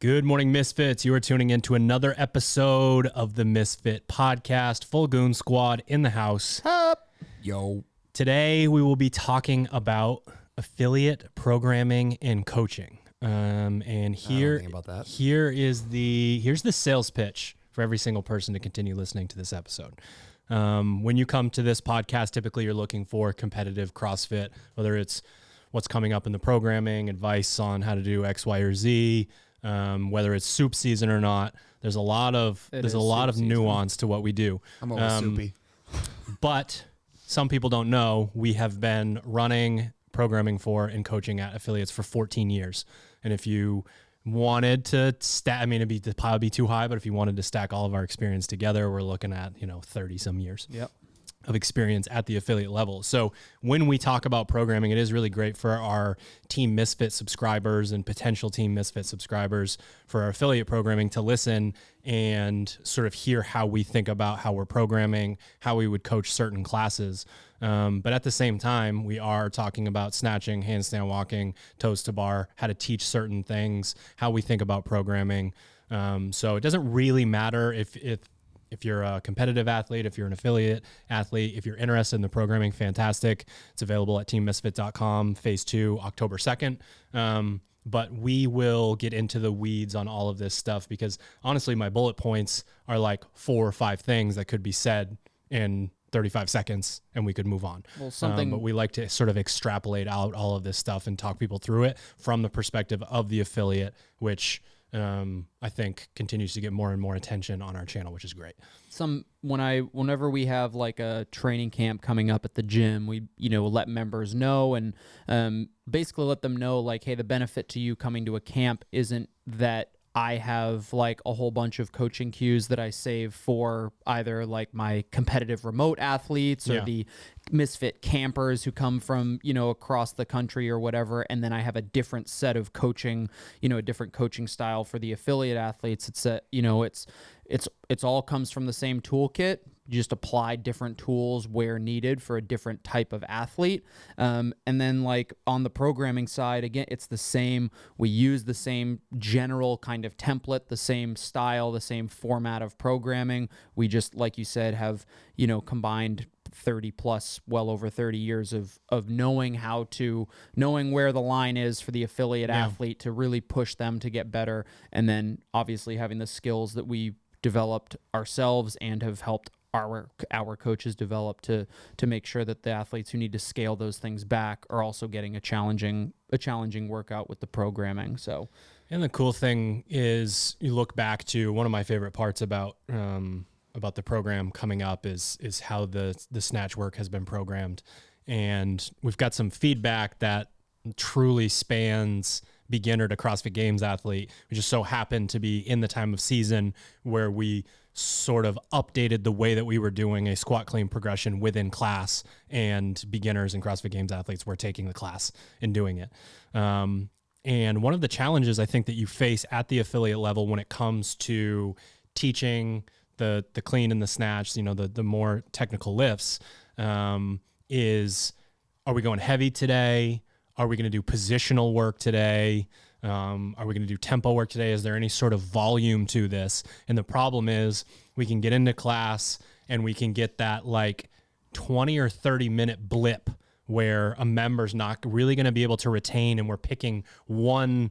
Good morning, Misfits. You are tuning into another episode of the Misfit podcast. Full Goon Squad in the house. Up. Yo. Today, we will be talking about affiliate programming and coaching. Here's the sales pitch for every single person to continue listening to this episode. When you come to this podcast, typically you're looking for competitive CrossFit, whether it's what's coming up in the programming, advice on how to do X, Y, or Z, whether it's soup season or not. There's a lot of nuance to what we do. I'm always soupy. But some people don't know we have been running programming for and coaching at affiliates for 14 years. And if you wanted to it'd probably be too high, but if you wanted to stack all of our experience together, we're looking at, 30 some years. Yep. Of experience at the affiliate level. So when we talk about programming, it is really great for our Team Misfit subscribers and potential Team Misfit subscribers for our affiliate programming to listen and sort of hear how we think about how we're programming, how we would coach certain classes. But at the same time, we are talking about snatching, handstand walking, toes to bar, how to teach certain things, how we think about programming. So it doesn't really matter if you're a competitive athlete, if you're an affiliate athlete, if you're interested in the programming, fantastic. It's available at teammisfit.com, phase 2, October 2nd. But we will get into the weeds on all of this stuff because honestly, my bullet points are like 4 or 5 things that could be said in 35 seconds and we could move on. Well, but we like to sort of extrapolate out all of this stuff and talk people through it from the perspective of the affiliate, which I think continues to get more and more attention on our channel, which is great. Whenever we have like a training camp coming up at the gym, we, let members know and basically let them know like, hey, the benefit to you coming to a camp isn't that I have like a whole bunch of coaching cues that I save for either like my competitive remote athletes or the Misfit campers who come from, across the country or whatever. And then I have a different set of coaching, a different coaching style for the affiliate athletes. It's all comes from the same toolkit. You just apply different tools where needed for a different type of athlete. And then like on the programming side, again, it's the same. We use the same general kind of template, the same style, the same format of programming. We just, like you said, have, combined 30 plus, well over 30 years of knowing where the line is for the affiliate athlete to really push them to get better. And then obviously having the skills that we developed ourselves and have helped our coaches develop to make sure that the athletes who need to scale those things back are also getting a challenging workout with the programming. So, and the cool thing is you look back to one of my favorite parts about the program coming up is how the snatch work has been programmed. And we've got some feedback that truly spans beginner to CrossFit Games athlete. We just so happened to be in the time of season where we sort of updated the way that we were doing a squat clean progression within class, and beginners and CrossFit Games athletes were taking the class and doing it. And one of the challenges I think that you face at the affiliate level when it comes to teaching the clean and the snatch, the more technical lifts, is, are we going heavy today? Are we going to do positional work today? Are we going to do tempo work today? Is there any sort of volume to this? And the problem is we can get into class and we can get that like 20 or 30 minute blip where a member's not really going to be able to retain, and we're picking one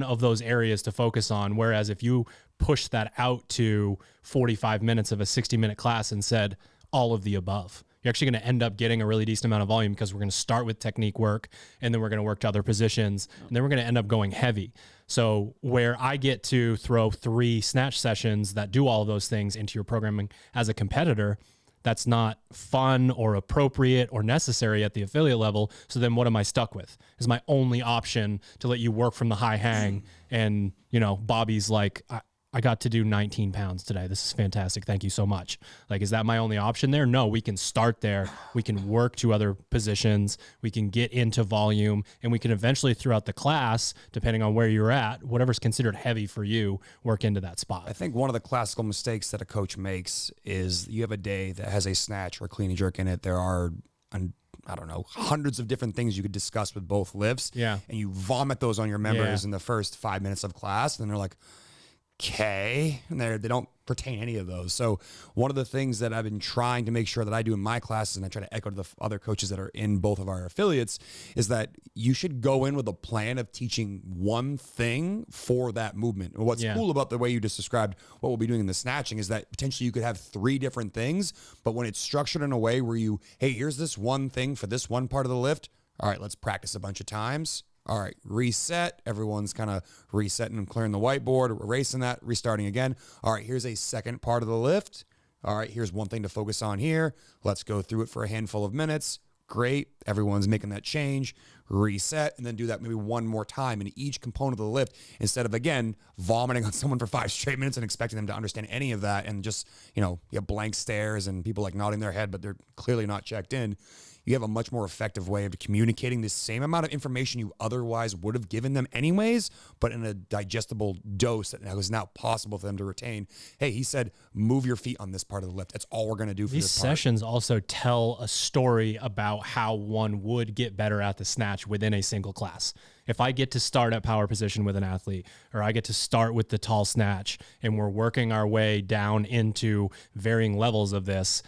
of those areas to focus on. Whereas if you push that out to 45 minutes of a 60-minute class and said all of the above, you're actually going to end up getting a really decent amount of volume because we're going to start with technique work and then we're going to work to other positions and then we're going to end up going heavy. So where I get to throw 3 snatch sessions that do all of those things into your programming as a competitor, that's not fun or appropriate or necessary at the affiliate level. So then what am I stuck with? Is my only option to let you work from the high hang and, Bobby's like, I got to do 19 pounds today. This is fantastic. Thank you so much. Like, is that my only option there? No, we can start there. We can work to other positions. We can get into volume, and we can eventually throughout the class, depending on where you're at, whatever's considered heavy for you, work into that spot. I think one of the classical mistakes that a coach makes is you have a day that has a snatch or clean and jerk in it. There are I don't know, hundreds of different things you could discuss with both lifts. Yeah. And you vomit those on your members in the first 5 minutes of class. And they're like, okay. And they don't pertain any of those. So one of the things that I've been trying to make sure that I do in my classes, and I try to echo to the other coaches that are in both of our affiliates, is that you should go in with a plan of teaching one thing for that movement. And what's cool about the way you just described what we'll be doing in the snatching is that potentially you could have 3 different things, but when it's structured in a way where you, hey, here's this one thing for this one part of the lift. All right, let's practice a bunch of times. All right, reset. Everyone's kind of resetting and clearing the whiteboard, erasing that, restarting again. All right, here's a second part of the lift. All right, here's one thing to focus on here. Let's go through it for a handful of minutes. Great. Everyone's making that change. Reset, and then do that maybe one more time in each component of the lift instead of, again, vomiting on someone for 5 straight minutes and expecting them to understand any of that and just, you have blank stares and people like nodding their head, but they're clearly not checked in. You have a much more effective way of communicating the same amount of information you otherwise would have given them anyways, but in a digestible dose that is now possible for them to retain. Hey, he said, move your feet on this part of the lift. That's all we're going to do for These this part. sessions also tell a story about how one would get better at the snatch within a single class. If I get to start at power position with an athlete, or I get to start with the tall snatch, and we're working our way down into varying levels of this,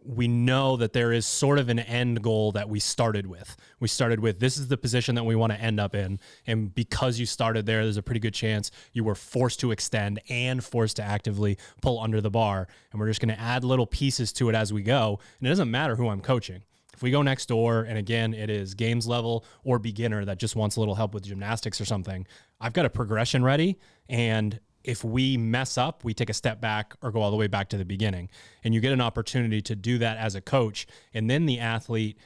we know that there is sort of an end goal that we started with. We started with, this is the position that we want to end up in. And because you started there, there's a pretty good chance you were forced to extend and forced to actively pull under the bar. And we're just going to add little pieces to it as we go. And it doesn't matter who I'm coaching. If we go next door, and again, it is games level or beginner that just wants a little help with gymnastics or something, I've got a progression ready, and if we mess up, we take a step back or go all the way back to the beginning. And you get an opportunity to do that as a coach. And then the athlete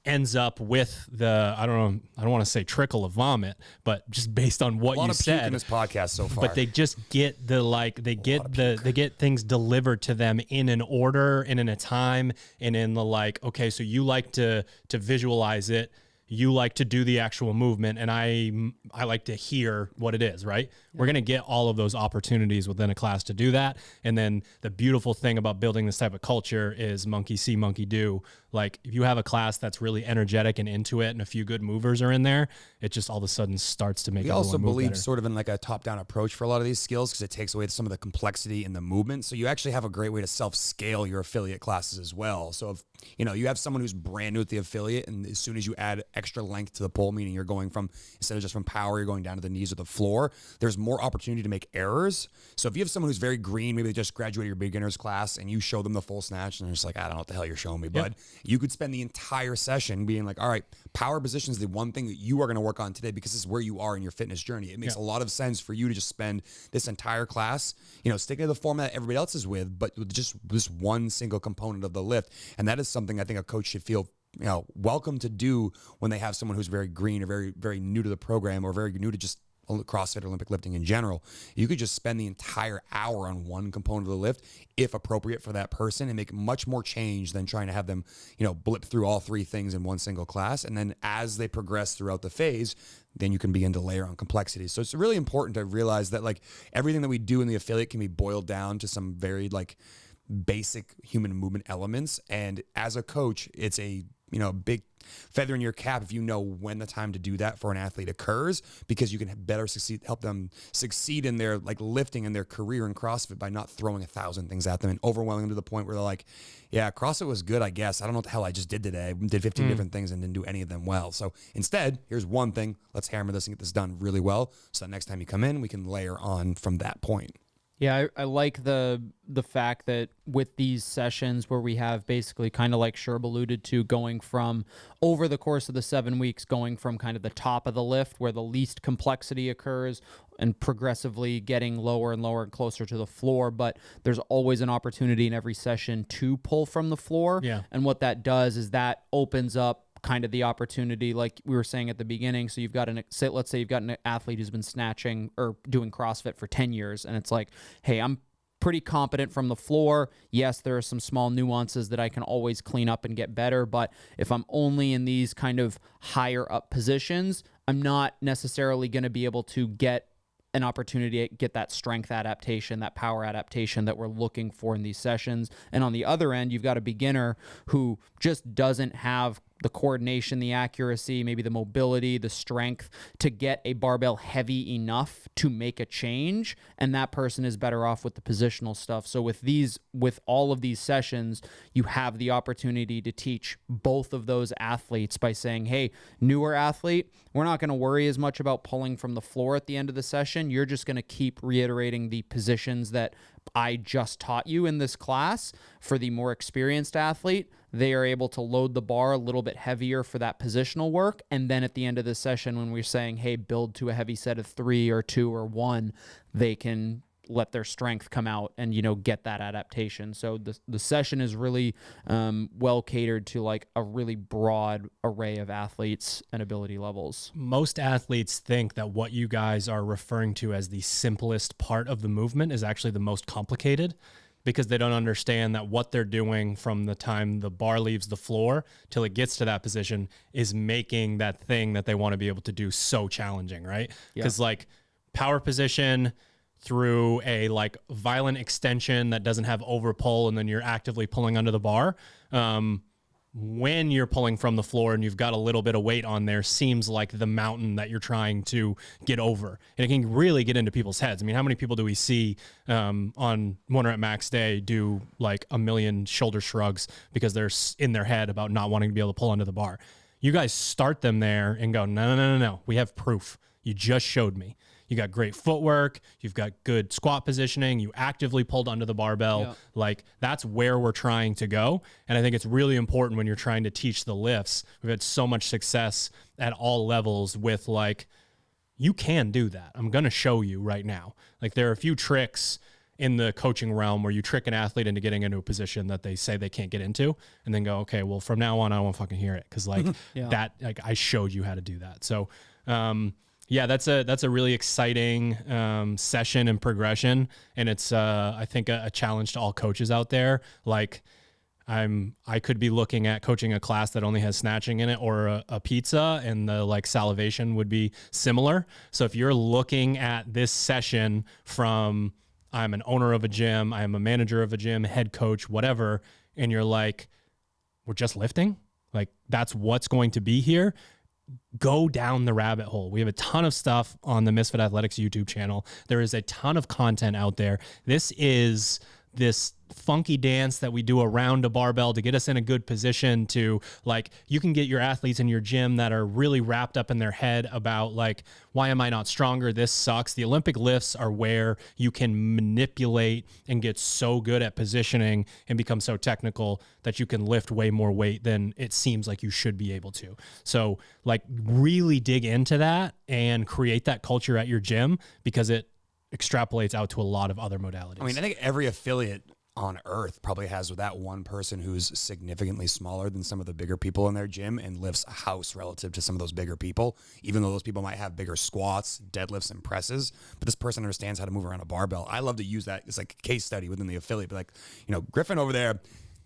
ends up with the, I don't want to say trickle of vomit, but just based on what you said. A lot of puke in this podcast so far. But they just get they get things delivered to them in an order and in a time and in the okay, so you like to visualize it. You like to do the actual movement, and I like to hear what it is, right? We're going to get all of those opportunities within a class to do that. And then the beautiful thing about building this type of culture is monkey see, monkey do. Like, if you have a class that's really energetic and into it and a few good movers are in there, it just all of a sudden starts to make We everyone also move believe better. sort of in a top-down approach for a lot of these skills because it takes away some of the complexity in the movement. So you actually have a great way to self-scale your affiliate classes as well. So if you have someone who's brand new at the affiliate, and as soon as you add extra length to the pole, meaning you're going from, instead of just from power, you're going down to the knees or the floor, there's more opportunity to make errors. So if you have someone who's very green, maybe they just graduated your beginner's class, and you show them the full snatch, and they're just like, I don't know what the hell you're showing me, bud. You could spend the entire session being like, all right, power position is the one thing that you are going to work on today because this is where you are in your fitness journey. It makes a lot of sense for you to just spend this entire class, sticking to the format that everybody else is with, but with just this one single component of the lift. And that is something I think a coach should feel welcome to do when they have someone who's very green or very, very new to the program or very new to just CrossFit or Olympic lifting in general. You could just spend the entire hour on one component of the lift, if appropriate for that person, and make much more change than trying to have them, blip through all 3 things in one single class. And then as they progress throughout the phase, then you can begin to layer on complexity. So it's really important to realize that everything that we do in the affiliate can be boiled down to some very basic human movement elements. And as a coach, it's a big feather in your cap if you know when the time to do that for an athlete occurs, because you can better help them succeed in their lifting and their career in CrossFit by not throwing 1,000 things at them and overwhelming them to the point where they're like, yeah, CrossFit was good, I guess. I don't know what the hell I just did today. I did 15 different things and didn't do any of them well. So instead, here's one thing. Let's hammer this and get this done really well, so that next time you come in, we can layer on from that point. Yeah, I like the fact that with these sessions where we have basically kind of like Sherb alluded to, going from over the course of the 7 weeks, going from kind of the top of the lift where the least complexity occurs and progressively getting lower and lower and closer to the floor. But there's always an opportunity in every session to pull from the floor. Yeah. And what that does is that opens up kind of the opportunity, like we were saying at the beginning. So you've got let's say you've got an athlete who's been snatching or doing CrossFit for 10 years. And it's like, hey, I'm pretty competent from the floor. Yes, there are some small nuances that I can always clean up and get better. But if I'm only in these kind of higher up positions, I'm not necessarily going to be able to get an opportunity to get that strength adaptation, that power adaptation that we're looking for in these sessions. And on the other end, you've got a beginner who just doesn't have coordination, the accuracy, maybe the mobility, the strength to get a barbell heavy enough to make a change, and that person is better off with the positional stuff. So with all of these sessions, you have the opportunity to teach both of those athletes by saying, hey, newer athlete, we're not going to worry as much about pulling from the floor at the end of the session. You're just going to keep reiterating the positions that I just taught you in this class. For the more experienced athlete, they are able to load the bar a little bit heavier for that positional work. And then at the end of the session, when we're saying, hey, build to a heavy set of 3 or 2 or 1, they can let their strength come out and, get that adaptation. So the session is really well catered to like a really broad array of athletes and ability levels. Most athletes think that what you guys are referring to as the simplest part of the movement is actually the most complicated, because they don't understand that what they're doing from the time the bar leaves the floor till it gets to that position is making that thing that they want to be able to do so challenging, right? Because like power position through a like violent extension that doesn't have over pull and then you're actively pulling under the bar, when you're pulling from the floor and you've got a little bit of weight on there, seems like the mountain that you're trying to get over. And it can really get into people's heads. I mean, how many people do we see on One Rep Max Day do like a million shoulder shrugs because they're in their head about not wanting to be able to pull under the bar? You guys start them there and go, no. We have proof. You just showed me. You got great footwork. You've got good squat positioning. You actively pulled under the barbell. Yeah. Like that's where we're trying to go. And I think it's really important when you're trying to teach the lifts. We've had so much success at all levels with like, you can do that. I'm going to show you right now. Like there are a few tricks in the coaching realm where you trick an athlete into getting into a position that they say they can't get into and then go, okay, well from now on, I won't fucking hear it. Cause like that, like I showed you how to do that. So, yeah, that's a really exciting session and progression, and it's I think a challenge to all coaches out there. Like I could be looking at coaching a class that only has snatching in it or a pizza, and the like salivation would be similar. So if you're looking at this session from I'm an owner of a gym, I'm a manager of a gym, head coach, whatever, and you're like, we're just lifting, like that's what's going to be here. Go down the rabbit hole. We have a ton of stuff on the Misfit Athletics YouTube channel. There is a ton of content out there. This is this funky dance that we do around a barbell to get us in a good position to like, you can get your athletes in your gym that are really wrapped up in their head about like, why am I not stronger? This sucks. The Olympic lifts are where you can manipulate and get so good at positioning and become so technical that you can lift way more weight than it seems like you should be able to. So like really dig into that and create that culture at your gym because it extrapolates out to a lot of other modalities. I mean, I think every affiliate on earth probably has that one person who's significantly smaller than some of the bigger people in their gym and lifts a house relative to some of those bigger people, even though those people might have bigger squats, deadlifts, and presses. But this person understands how to move around a barbell. I love to use that as like a case study within the affiliate. But like, Griffin over there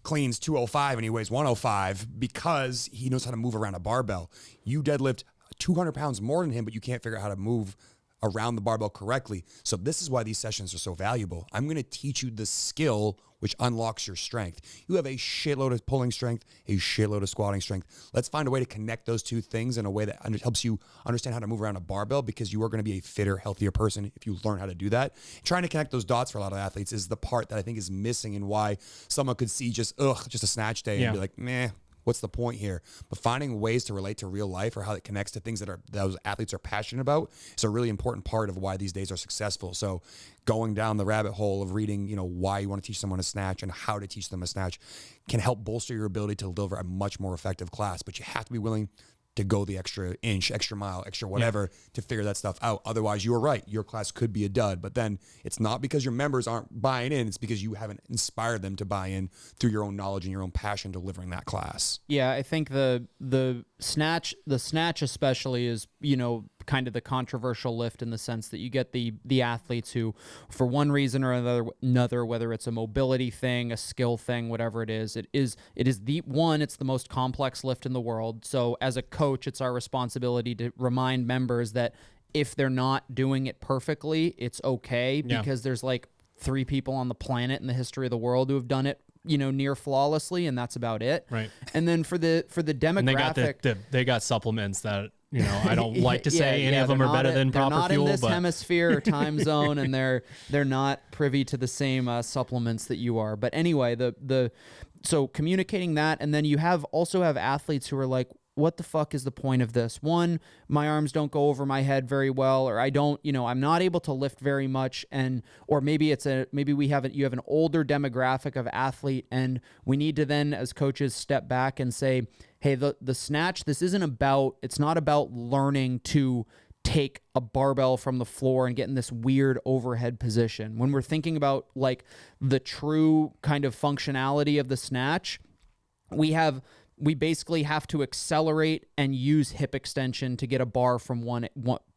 cleans 205 and he weighs 105 because he knows how to move around a barbell. You deadlift 200 pounds more than him, but you can't figure out how to move around the barbell correctly. So this is why these sessions are so valuable. I'm going to teach you the skill which unlocks your strength. You have a shitload of pulling strength, a shitload of squatting strength. Let's find a way to connect those two things in a way that helps you understand how to move around a barbell, because you are going to be a fitter, healthier person if you learn how to do that. Trying to connect those dots for a lot of athletes is the part that I think is missing, and why someone could see just a snatch day and be like, meh, what's the point here? But finding ways to relate to real life or how it connects to things that those athletes are passionate about is a really important part of why these days are successful. So going down the rabbit hole of reading, why you want to teach someone a snatch and how to teach them a snatch can help bolster your ability to deliver a much more effective class. But you have to be willing to go the extra inch, extra mile, extra whatever to figure that stuff out. Otherwise, you are right. Your class could be a dud. But then it's not because your members aren't buying in. It's because you haven't inspired them to buy in through your own knowledge and your own passion delivering that class. Yeah, I think the snatch especially is, kind of the controversial lift in the sense that you get the athletes who, for one reason or another, whether it's a mobility thing, a skill thing, whatever it is it's the most complex lift in the world. So as a coach, it's our responsibility to remind members that if they're not doing it perfectly, it's okay, because there's like 3 people on the planet in the history of the world who have done it near flawlessly, and that's about it. Right. And then for the demographic, they got supplements that I don't like to say any of them are better than proper fuel. They're not in this hemisphere or time zone, and they're not privy to the same supplements that you are. But anyway, so communicating that, and then you also have athletes who are like, what the fuck is the point of this? One, my arms don't go over my head very well, or I don't, I'm not able to lift very much, or maybe you have an older demographic of athlete, and we need to then as coaches step back and say, hey, the snatch, it's not about learning to take a barbell from the floor and get in this weird overhead position. When we're thinking about like the true kind of functionality of the snatch, we basically have to accelerate and use hip extension to get a bar from one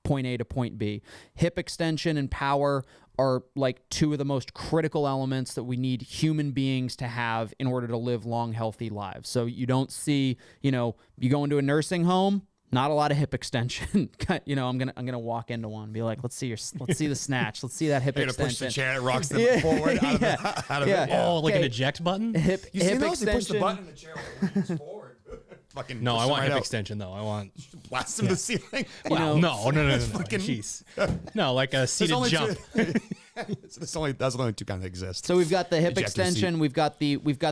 point A to point B. Hip extension and power are like two of the most critical elements that we need human beings to have in order to live long, healthy lives. So you don't see, you go into a nursing home, not a lot of hip extension. I'm gonna walk into one and be like, let's see the snatch. Let's see that hip extension. Push the chair, it rocks them forward out of it. Oh, like an eject button? Hip those? extension. They push the button and the chair moves forward. Fucking no, I want hip out. extension though. I want blast him to the ceiling. Well, no. Jeez. No, like a seated jump. That's only two kinds that exist. So we've got the hip Ejector extension, seat. we've got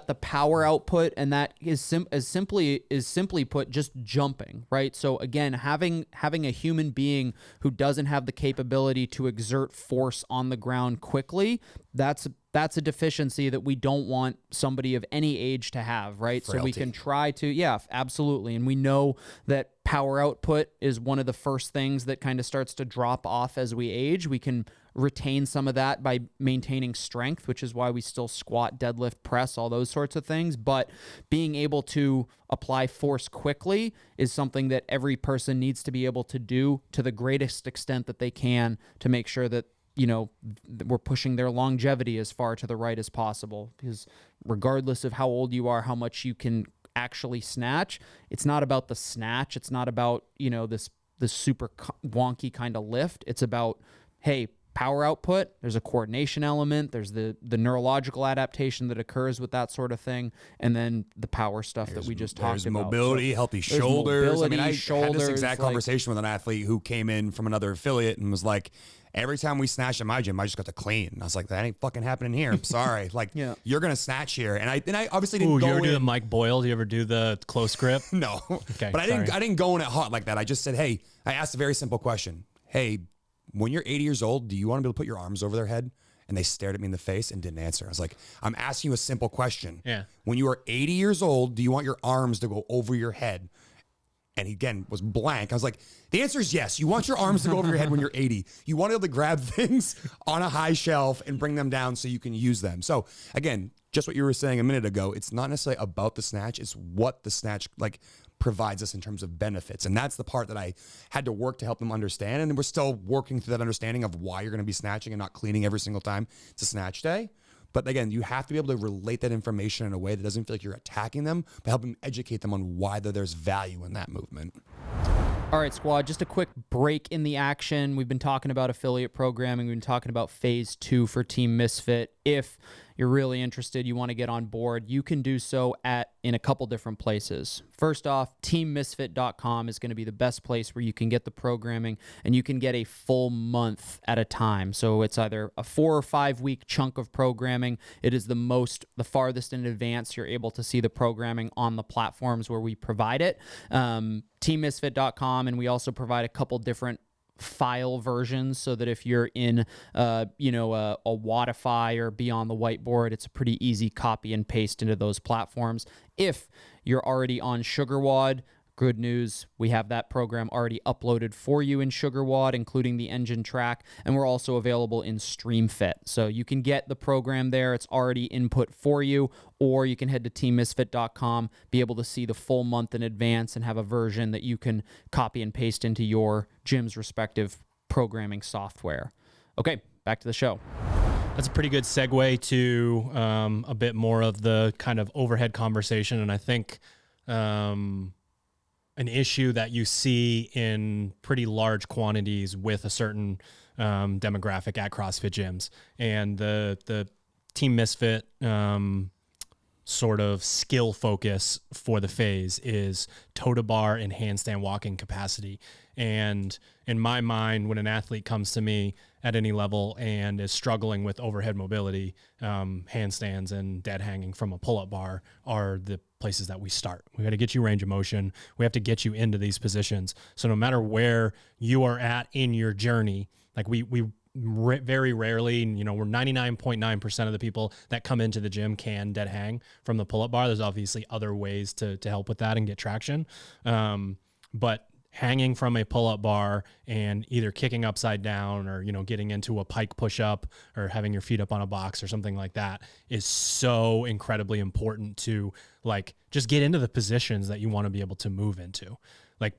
the power output, and that is simply put just jumping, right? So again, having a human being who doesn't have the capability to exert force on the ground quickly, that's a deficiency that we don't want somebody of any age to have, right? Frailty. So we can try to, absolutely. And we know that power output is one of the first things that kind of starts to drop off as we age. We can retain some of that by maintaining strength, which is why we still squat, deadlift, press, all those sorts of things. But being able to apply force quickly is something that every person needs to be able to do to the greatest extent that they can to make sure that we're pushing their longevity as far to the right as possible. Because regardless of how old you are, how much you can actually snatch, it's not about the snatch. It's not about, this super wonky kind of lift. It's about, hey, power output, there's a coordination element, there's the neurological adaptation that occurs with that sort of thing, and then the power stuff that we just talked about. There's mobility, healthy shoulders. I had this exact conversation with an athlete who came in from another affiliate and was like, every time we snatch in my gym, I just got to clean. And I was like, that ain't fucking happening here. I'm sorry. You're going to snatch here. And I obviously didn't go in. You ever do the Mike Boyle? Do you ever do the close grip? No. Okay, but I didn't go in it hot like that. I just said, hey, I asked a very simple question. Hey, when you're 80 years old, do you want to be able to put your arms over their head? And they stared at me in the face and didn't answer. I was like, I'm asking you a simple question. Yeah. When you are 80 years old, do you want your arms to go over your head? And he, again, was blank. I was like, the answer is yes. You want your arms to go over your head when you're 80. You want to be able to grab things on a high shelf and bring them down so you can use them. So, again, just what you were saying a minute ago, it's not necessarily about the snatch. It's what the snatch provides us in terms of benefits. And that's the part that I had to work to help them understand. And we're still working through that understanding of why you're going to be snatching and not cleaning every single time it's a snatch day. But again, you have to be able to relate that information in a way that doesn't feel like you're attacking them, but help them educate them on why there's value in that movement. All right, squad, just a quick break in the action. We've been talking about affiliate programming. We've been talking about phase 2 for Team Misfit. If you're really interested, you want to get on board, you can do so in a couple different places. First off, teammisfit.com is going to be the best place where you can get the programming, and you can get a full month at a time. So it's either a 4 or 5 week chunk of programming. It is the farthest in advance you're able to see the programming on the platforms where we provide it. Teammisfit.com, and we also provide a couple different file versions so that if you're in a Wodify or Beyond the Whiteboard, it's a pretty easy copy and paste into those platforms. If you're already on SugarWOD, good news, we have that program already uploaded for you in SugarWOD, including the engine track, and we're also available in StreamFit. So you can get the program there. It's already input for you, or you can head to teammisfit.com, be able to see the full month in advance and have a version that you can copy and paste into your gym's respective programming software. Okay, back to the show. That's a pretty good segue to a bit more of the kind of overhead conversation, and I think an issue that you see in pretty large quantities with a certain demographic at CrossFit gyms. And the Team Misfit sort of skill focus for the phase is toe to bar and handstand walking capacity. And in my mind, when an athlete comes to me at any level and is struggling with overhead mobility, handstands and dead hanging from a pull-up bar are the places that we start. We got to get you range of motion. We have to get you into these positions. So no matter where you are at in your journey, like we very rarely, you know, we're 99.9% of the people that come into the gym can dead hang from the pull-up bar. There's obviously other ways to help with that and get traction. But hanging from a pull-up bar and either kicking upside down or, you know, getting into a pike push-up or having your feet up on a box or something like that is so incredibly important to, like, just get into the positions that you want to be able to move into. Like,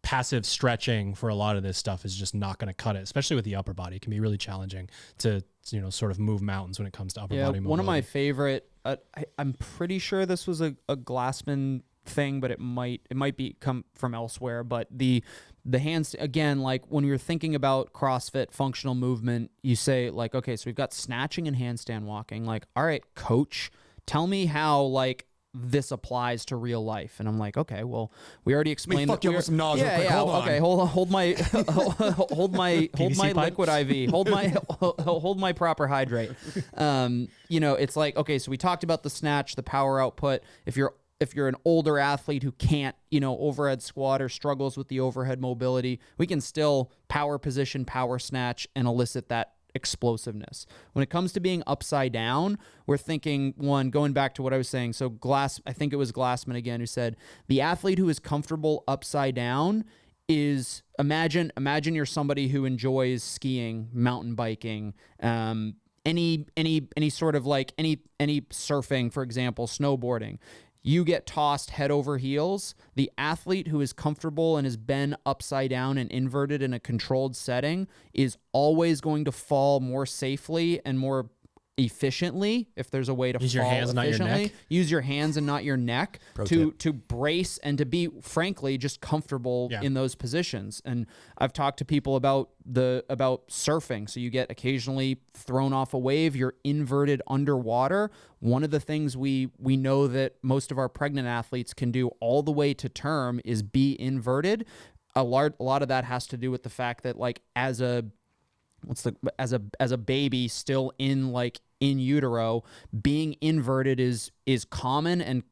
passive stretching for a lot of this stuff is just not going to cut it, especially with the upper body. It can be really challenging to, you know, sort of move mountains when it comes to upper body mobility. One of my favorite, I'm pretty sure this was a Glassman thing, but it might be come from elsewhere. But the hands, again, like when you're thinking about CrossFit functional movement, you say like, okay, so we've got snatching and handstand walking. Like, all right, coach, tell me how, like, this applies to real life. And I'm like, okay, well, we already explained that. You with some knowledge real quick. Hold on. Okay, hold my liquid IV. Hold my proper hydrate. You know, it's like, okay, so we talked about the snatch, the power output. If you're an older athlete who can't, you know, overhead squat or struggles with the overhead mobility, we can still power position, power snatch, and elicit that explosiveness. When it comes to being upside down, we're thinking, one, going back to what I was saying. So I think it was Glassman again who said the athlete who is comfortable upside down is, imagine you're somebody who enjoys skiing, mountain biking, any sort of like any surfing, for example, snowboarding. You get tossed head over heels. The athlete who is comfortable and has been upside down and inverted in a controlled setting is always going to fall more safely and more efficiently, if there's a way to use fall your hands, not your neck. Use your hands and not your neck to brace and to be, frankly, just comfortable in those positions. And I've talked to people about surfing. So you get occasionally thrown off a wave, you're inverted underwater. One of the things we know that most of our pregnant athletes can do all the way to term is be inverted. A lot of that has to do with the fact that, like, as a baby still in utero, being inverted is common and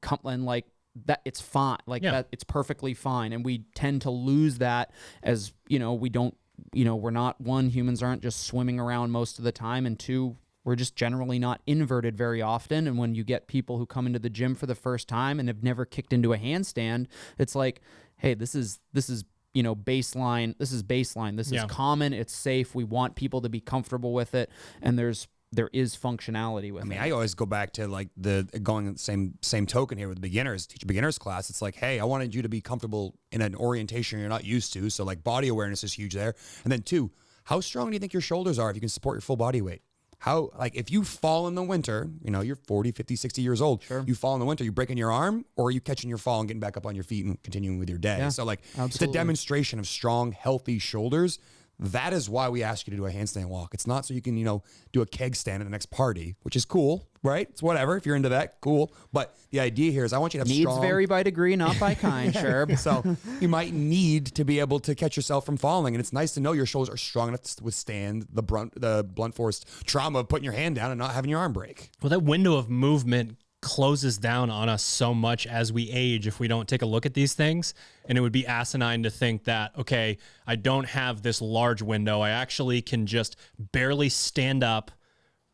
like that, it's fine, like that, it's perfectly fine. And we tend to lose that as, you know, we're not, one, humans aren't just swimming around most of the time, and two, we're just generally not inverted very often. And when you get people who come into the gym for the first time and have never kicked into a handstand, it's like, hey, this is you know, baseline. This is baseline. This is common. It's safe. We want people to be comfortable with it. And there is functionality with it. I mean, I always go back to like going the same token here with beginners, teach a beginners class. It's like, hey, I wanted you to be comfortable in an orientation you're not used to. So like body awareness is huge there. And then two, how strong do you think your shoulders are if you can support your full body weight? How, like, if you fall in the winter, you know, you're 40, 50, 60 years old. Sure. You fall in the winter, you breaking your arm, or are you catching your fall and getting back up on your feet and continuing with your day? Yeah, so, like, It's a demonstration of strong, healthy shoulders. That is why we ask you to do a handstand walk. It's not so you can, you know, do a keg stand at the next party, which is cool, right? It's whatever. If you're into that, cool. But the idea here is I want you to have Needs vary by degree, not by kind, sure. So you might need to be able to catch yourself from falling. And it's nice to know your shoulders are strong enough to withstand the blunt force trauma of putting your hand down and not having your arm break. Well, that window of movement closes down on us so much as we age if we don't take a look at these things. And it would be asinine to think that, okay, I don't have this large window. I actually can just barely stand up,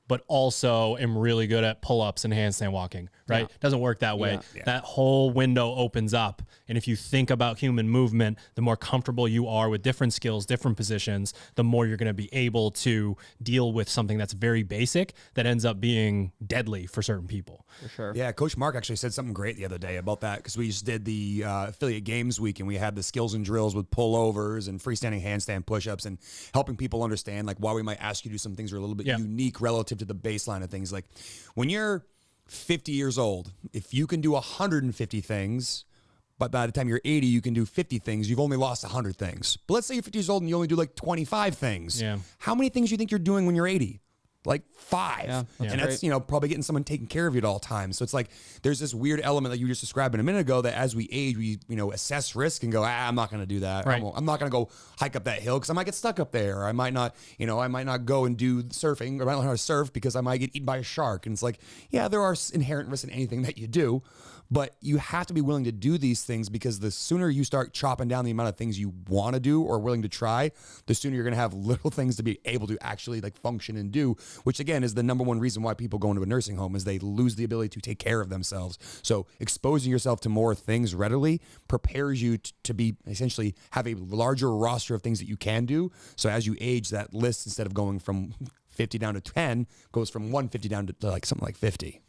but also am really good at pull-ups and handstand walking, right? Yeah. Doesn't work that way. Yeah. That whole window opens up. And if you think about human movement, the more comfortable you are with different skills, different positions, the more you're going to be able to deal with something that's very basic that ends up being deadly for certain people. For sure. Yeah, Coach Mark actually said something great the other day about that, because we just did the affiliate games week, and we had the skills and drills with pullovers and freestanding handstand push-ups, and helping people understand like why we might ask you to do some things that are a little bit unique relative to the baseline of things. Like when you're 50 years old, if you can do 150 things, but by the time you're 80, you can do 50 things, you've only lost 100 things. But let's say you're 50 years old and you only do like 25 things. Yeah. How many things do you think you're doing when you're 80? like 5. Yeah, and that's, probably getting someone taking care of you at all times. So it's like, there's this weird element that you just described a minute ago that as we age, we, assess risk and go, I'm not going to do that. Right. I'm not going to go hike up that hill because I might get stuck up there. Or I might not, I might not go and do surfing, or I might not know how to surf because I might get eaten by a shark. And it's like, yeah, there are inherent risks in anything that you do. But you have to be willing to do these things, because the sooner you start chopping down the amount of things you want to do or willing to try, the sooner you're going to have little things to be able to actually like function and do, which again is the number one reason why people go into a nursing home, is they lose the ability to take care of themselves. So exposing yourself to more things readily prepares you to be essentially have a larger roster of things that you can do. So as you age, that list, instead of going from 50 down to 10, goes from 150 down to like something like 50.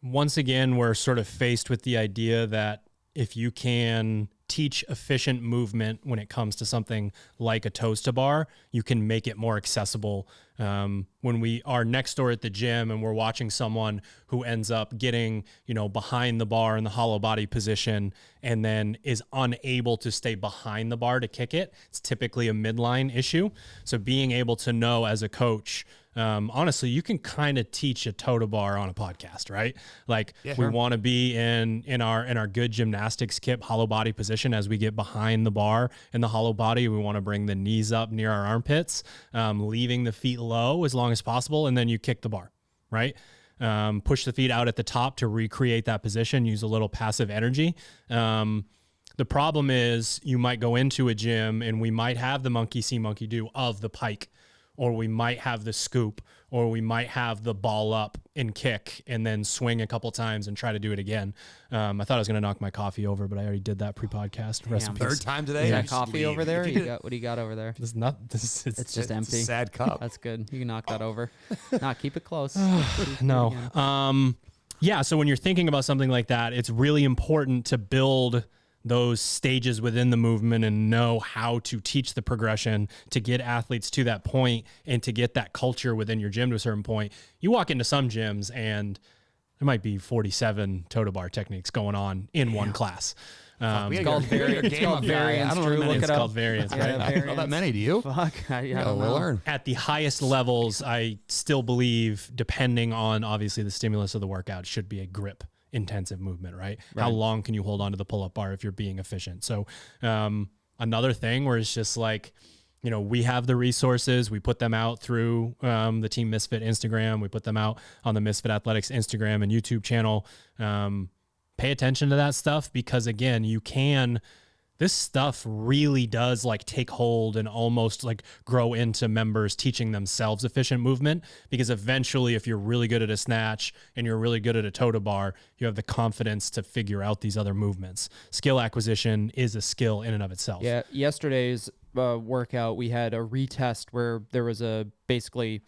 Once again, we're sort of faced with the idea that if you can teach efficient movement when it comes to something like a toes to bar, you can make it more accessible. When we are next door at the gym and we're watching someone who ends up getting, behind the bar in the hollow body position and then is unable to stay behind the bar to kick it, it's typically a midline issue. So being able to know as a coach, honestly, you can kind of teach a toe to bar on a podcast, right? Like we want to be in our good gymnastics kip hollow body position. As we get behind the bar in the hollow body, we want to bring the knees up near our armpits, leaving the feet low as long as possible. And then you kick the bar, right? Push the feet out at the top to recreate that position, use a little passive energy. The problem is you might go into a gym and we might have the monkey see, monkey do of the pike, or we might have the scoop, or we might have the ball up and kick and then swing a couple times and try to do it again. I thought I was going to knock my coffee over, but I already did that pre-podcast. Rest in peace. Third time today? You got coffee over there? What do you got over there? It's just empty. It's a sad cup. That's good. You can knock that over. Keep it close. No. Yeah, so when you're thinking about something like that, it's really important to build those stages within the movement and know how to teach the progression to get athletes to that point and to get that culture within your gym to a certain point. You walk into some gyms and there might be 47 toe to bar techniques going on in one class. It's called variance. I don't know. It's called variance, right? I don't know that many. Do you? Fuck. I don't know. We'll learn. At the highest levels, I still believe, depending on obviously the stimulus of the workout, should be a grip intensive movement, right? How long can you hold on to the pull-up bar if you're being efficient? So another thing where it's just like, we have the resources, we put them out through the Team Misfit Instagram, we put them out on the Misfit Athletics Instagram and YouTube channel. Pay attention to that stuff, because again, this stuff really does like take hold and almost like grow into members teaching themselves efficient movement, because eventually if you're really good at a snatch and you're really good at a toe to bar, you have the confidence to figure out these other movements. Skill acquisition is a skill in and of itself. Yeah. Yesterday's workout, we had a retest where there was a basically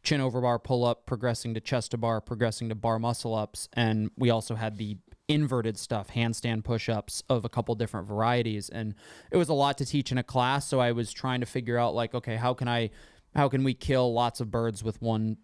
chin over bar pull up, progressing to chest to bar, progressing to bar muscle ups. And we also had the inverted stuff, handstand push-ups of a couple different varieties, and it was a lot to teach in a class. So I was trying to figure out like, okay, how can we kill lots of birds with one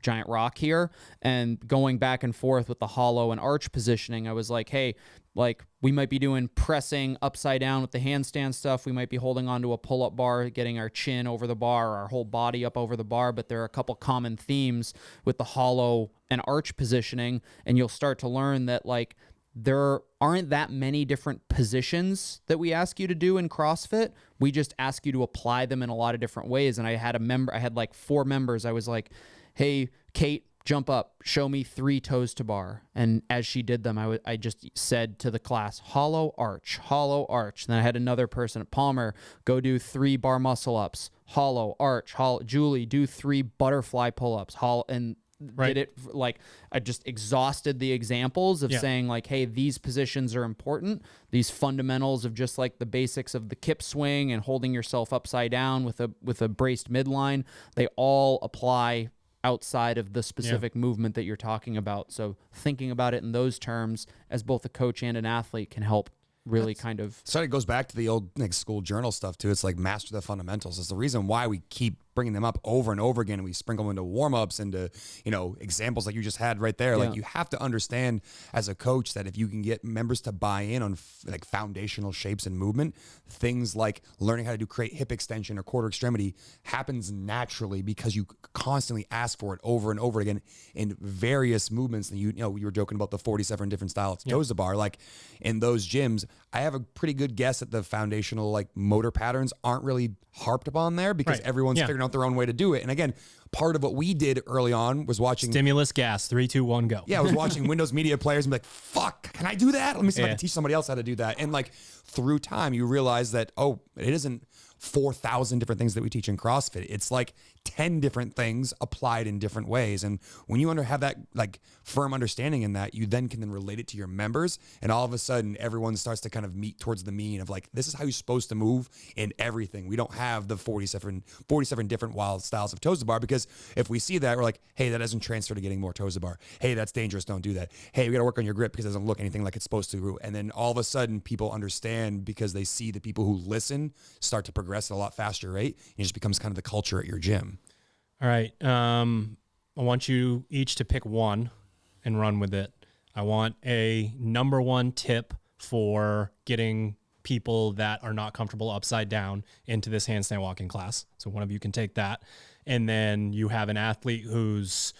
giant rock here? And going back and forth with the hollow and arch positioning, I was like, hey, like we might be doing pressing upside down with the handstand stuff. We might be holding onto a pull-up bar, getting our chin over the bar, our whole body up over the bar. But there are a couple common themes with the hollow and arch positioning. And you'll start to learn that like there aren't that many different positions that we ask you to do in CrossFit. We just ask you to apply them in a lot of different ways. And I had like 4 members. I was like, hey, Kate, jump up, show me 3 toes to bar. And as she did them, I just said to the class, hollow arch, hollow arch. And then I had another person at Palmer, go do 3 bar muscle ups, hollow arch, hollow. Julie, do 3 butterfly pull-ups, hollow, and did it like I just exhausted the examples of saying like, hey, these positions are important. These fundamentals of just like the basics of the kip swing and holding yourself upside down with a braced midline, they all apply outside of the specific movement that you're talking about. So thinking about it in those terms as both a coach and an athlete can help really So it goes back to the old like school journal stuff too. It's like master the fundamentals. It's the reason why we keep bringing them up over and over again. And we sprinkle them into warm-ups, into, examples like you just had right there. Like, you have to understand as a coach that if you can get members to buy in on like foundational shapes and movement, things like learning how to create hip extension or quarter extremity happens naturally because you constantly ask for it over and over again in various movements. And you were joking about the 47 different styles of toes to bar. Like, in those gyms, I have a pretty good guess that the foundational like motor patterns aren't really harped upon there because everyone's figuring out their own way to do it. And again, part of what we did early on was watching stimulus gas, 3, 2, 1, go. Yeah, I was watching Windows Media players and be like, fuck, can I do that? Let me see if I can teach somebody else how to do that. And like through time, you realize that, it isn't 4,000 different things that we teach in CrossFit. It's like 10 different things applied in different ways. And when you have that like firm understanding in that, you then can then relate it to your members. And all of a sudden, everyone starts to kind of meet towards the mean of like, this is how you're supposed to move in everything. We don't have the 47 different wild styles of toes to bar, because if we see that, we're like, hey, that doesn't transfer to getting more toes to bar. Hey, that's dangerous. Don't do that. Hey, we got to work on your grip because it doesn't look anything like it's supposed to. And then all of a sudden, people understand because they see the people who listen start to progress at a lot faster rate. And it just becomes kind of the culture at your gym. All right. I want you each to pick one and run with it. I want a number one tip for getting people that are not comfortable upside down into this handstand walking class. So one of you can take that. And then you have an athlete who's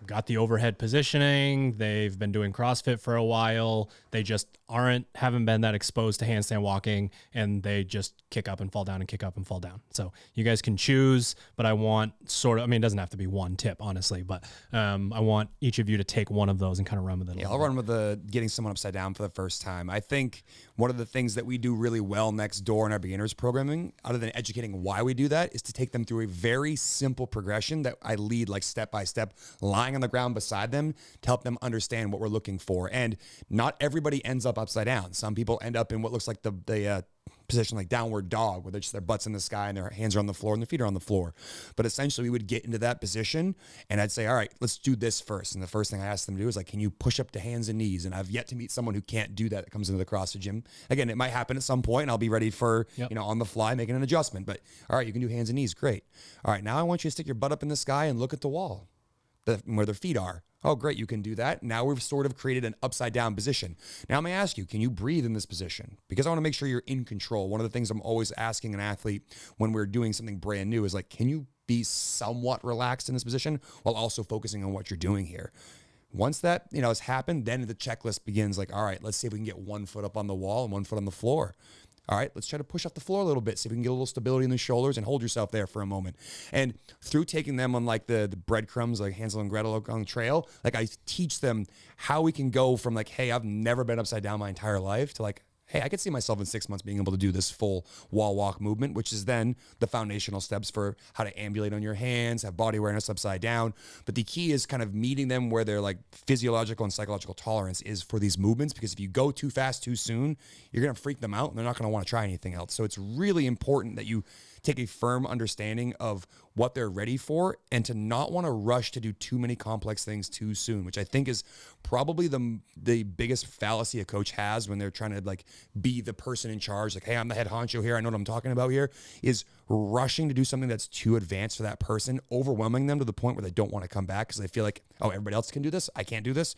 got the overhead positioning. They've been doing CrossFit for a while. They just haven't been that exposed to handstand walking, and they just kick up and fall down and kick up and fall down. So you guys can choose, but I want it doesn't have to be one tip, honestly, but I want each of you to take one of those and kind of run with it. Yeah, I'll run with the getting someone upside down for the first time. I think one of the things that we do really well next door in our beginners programming, other than educating why we do that, is to take them through a very simple progression that I lead like step by step, lying on the ground beside them to help them understand what we're looking for. And not everybody ends up upside down. Some people end up in what looks like the position like downward dog, where their butts in the sky and their hands are on the floor and their feet are on the floor. But essentially we would get into that position and I'd say, all right, let's do this first. And the first thing I ask them to do is like, can you push up to hands and knees? And I've yet to meet someone who can't do that comes into the CrossFit gym. Again, it might happen at some point and I'll be ready for, on the fly, making an adjustment. But all right, you can do hands and knees. Great. All right, now I want you to stick your butt up in the sky and look at the wall where their feet are. Oh, great, you can do that. Now we've sort of created an upside down position. Now I'm gonna ask you, can you breathe in this position? Because I wanna make sure you're in control. One of the things I'm always asking an athlete when we're doing something brand new is like, can you be somewhat relaxed in this position while also focusing on what you're doing here? Once that, has happened, then the checklist begins like, all right, let's see if we can get 1 foot up on the wall and 1 foot on the floor. All right, let's try to push off the floor a little bit, see if we can get a little stability in the shoulders and hold yourself there for a moment. And through taking them on like the breadcrumbs, like Hansel and Gretel on the trail, like I teach them how we can go from like, hey, I've never been upside down my entire life to like, hey, I could see myself in 6 months being able to do this full wall walk movement, which is then the foundational steps for how to ambulate on your hands, have body awareness upside down. But the key is kind of meeting them where their like physiological and psychological tolerance is for these movements, because if you go too fast, too soon, you're going to freak them out and they're not going to want to try anything else. So it's really important that you take a firm understanding of what they're ready for and to not want to rush to do too many complex things too soon, which I think is probably the biggest fallacy a coach has when they're trying to like be the person in charge. Like, hey, I'm the head honcho here. I know what I'm talking about here, is rushing to do something that's too advanced for that person, overwhelming them to the point where they don't want to come back because they feel like, oh, everybody else can do this. I can't do this.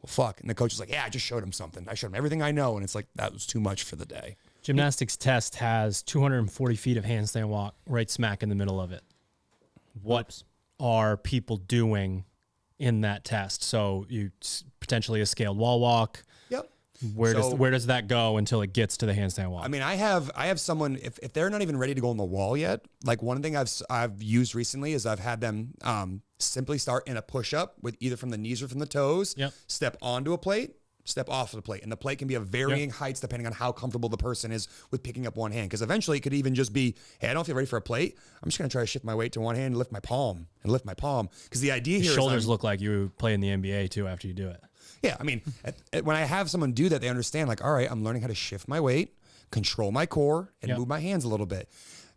Well, fuck. And the coach is like, yeah, I just showed him something. I showed him everything I know. And it's like, that was too much for the day. Gymnastics test has 240 feet of handstand walk right smack in the middle of it. What are people doing in that test? So you potentially a scaled wall walk. Yep. Where does that go until it gets to the handstand walk? I mean, I have someone, if they're not even ready to go on the wall yet, like one thing I've used recently is I've had them simply start in a push-up with either from the knees or from the toes, step onto a plate, step off of the plate. And the plate can be of varying heights depending on how comfortable the person is with picking up one hand. Because eventually it could even just be, hey, I don't feel ready for a plate. I'm just going to try to shift my weight to one hand and lift my palm. Because the idea here is shoulders look like you play in the NBA too after you do it. Yeah, I mean, when I have someone do that, they understand like, all right, I'm learning how to shift my weight, control my core, and move my hands a little bit.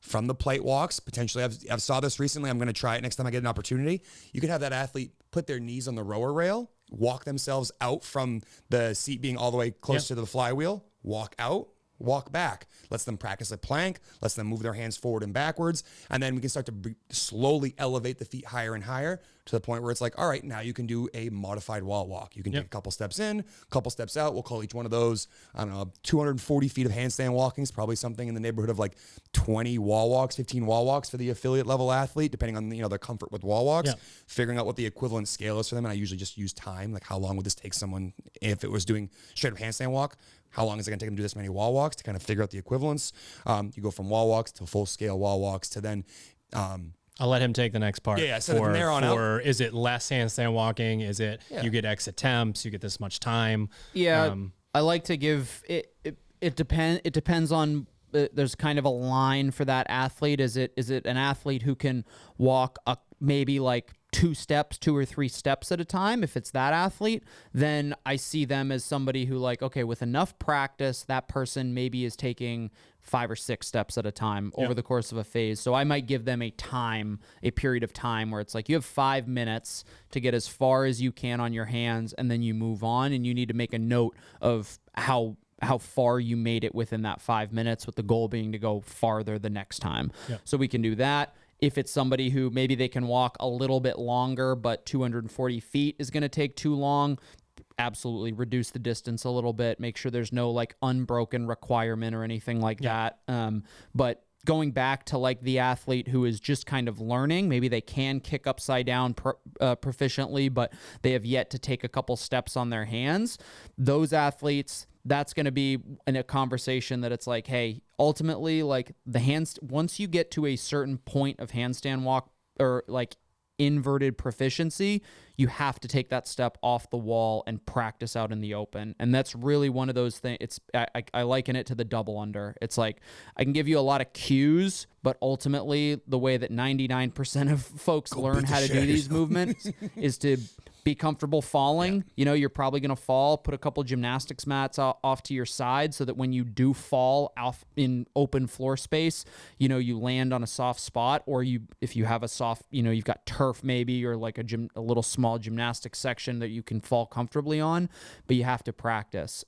From the plate walks, potentially, I've saw this recently. I'm going to try it next time I get an opportunity. You could have that athlete put their knees on the rower rail, walk themselves out from the seat being all the way close to the flywheel, walk out, walk back. Lets them practice a plank, lets them move their hands forward and backwards. And then we can start to slowly elevate the feet higher and higher to the point where it's like, all right, now you can do a modified wall walk. You can take a couple steps in, a couple steps out. We'll call each one of those, I don't know, 240 feet of handstand walking is probably something in the neighborhood of like 20 wall walks, 15 wall walks for the affiliate level athlete, depending on, their comfort with wall walks, figuring out what the equivalent scale is for them. And I usually just use time. Like, how long would this take someone if it was doing straight up handstand walk? How long is it going to take them to do this many wall walks to kind of figure out the equivalence? You go from wall walks to full scale wall walks to then, I'll let him take the next part. Yeah. So from there on out, is it less handstand walking? Is it you get X attempts, you get this much time? Yeah, I like to give it. It depends on. There's kind of a line for that athlete. Is it an athlete who can walk maybe like 2 or 3 steps at a time? If it's that athlete, then I see them as somebody who, like, okay, with enough practice, that person maybe is taking 5 or 6 steps at a time over the course of a phase. So I might give them a period of time where it's like, you have 5 minutes to get as far as you can on your hands, and then you move on, and you need to make a note of how far you made it within that 5 minutes, with the goal being to go farther the next time. So we can do that. If it's somebody who maybe they can walk a little bit longer, but 240 feet is going to take too long, absolutely reduce the distance a little bit. Make sure there's no like unbroken requirement or anything like that. But going back to like the athlete who is just kind of learning, maybe they can kick upside down proficiently, but they have yet to take a couple steps on their hands. Those athletes, that's going to be in a conversation that it's like, hey, ultimately, like once you get to a certain point of handstand walk or like inverted proficiency, you have to take that step off the wall and practice out in the open. And that's really one of those things. I liken it to the double under. It's like, I can give you a lot of cues, but ultimately the way that 99% of folks learn how to do these movements is to be comfortable falling. You're probably going to fall, put a couple gymnastics mats off to your side so that when you do fall off in open floor space, you land on a soft spot, or if you have a soft, you've got turf maybe, or like a little small gymnastics section that you can fall comfortably on, but you have to practice.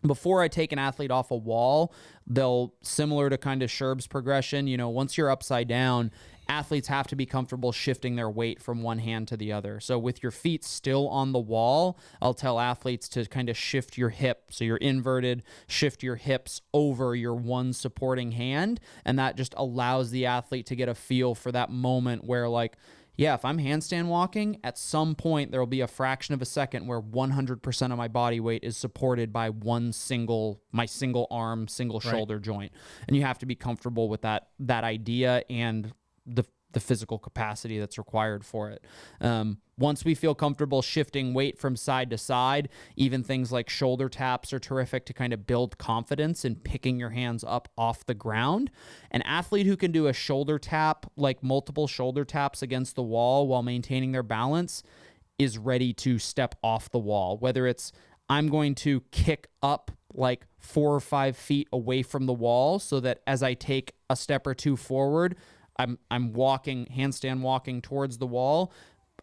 Before I take an athlete off a wall, they'll, similar to kind of Sherb's progression, once you're upside down, athletes have to be comfortable shifting their weight from one hand to the other. So with your feet still on the wall, I'll tell athletes to kind of shift your hip. So you're inverted, shift your hips over your one supporting hand. And that just allows the athlete to get a feel for that moment where, like, yeah, if I'm handstand walking, at some point there will be a fraction of a second where 100% of my body weight is supported by my single arm, single shoulder joint. And you have to be comfortable with that idea and the physical capacity that's required for it. Once we feel comfortable shifting weight from side to side, even things like shoulder taps are terrific to kind of build confidence in picking your hands up off the ground. An athlete who can do a shoulder tap, like multiple shoulder taps against the wall while maintaining their balance, is ready to step off the wall. Whether it's, I'm going to kick up like 4 or 5 feet away from the wall so that as I take a step or two forward, I'm handstand walking towards the wall.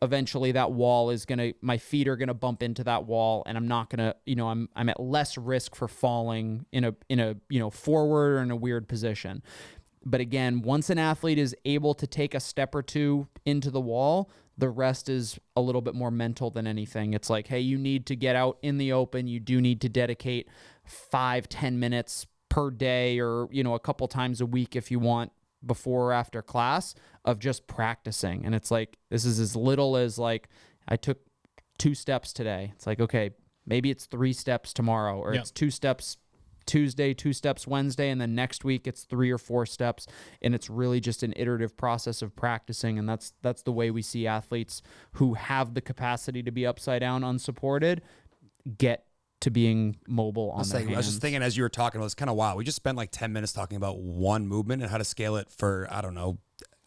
Eventually that wall is my feet are gonna bump into that wall, and I'm not gonna, I'm at less risk for falling in a forward or in a weird position. But again, once an athlete is able to take a step or two into the wall, the rest is a little bit more mental than anything. It's like, hey, you need to get out in the open. You do need to dedicate 5-10 minutes per day, or, a couple times a week if you want, before or after class, of just practicing. And it's like, this is as little as like, I took 2 steps today. It's like, okay, maybe it's 3 steps tomorrow, or it's 2 steps Tuesday, 2 steps Wednesday, and then next week it's 3 or 4 steps. And it's really just an iterative process of practicing. And that's the way we see athletes who have the capacity to be upside down unsupported get to being mobile on their hands. I was just thinking as you were talking, it was kind of wild. We just spent like 10 minutes talking about one movement and how to scale it for, I don't know,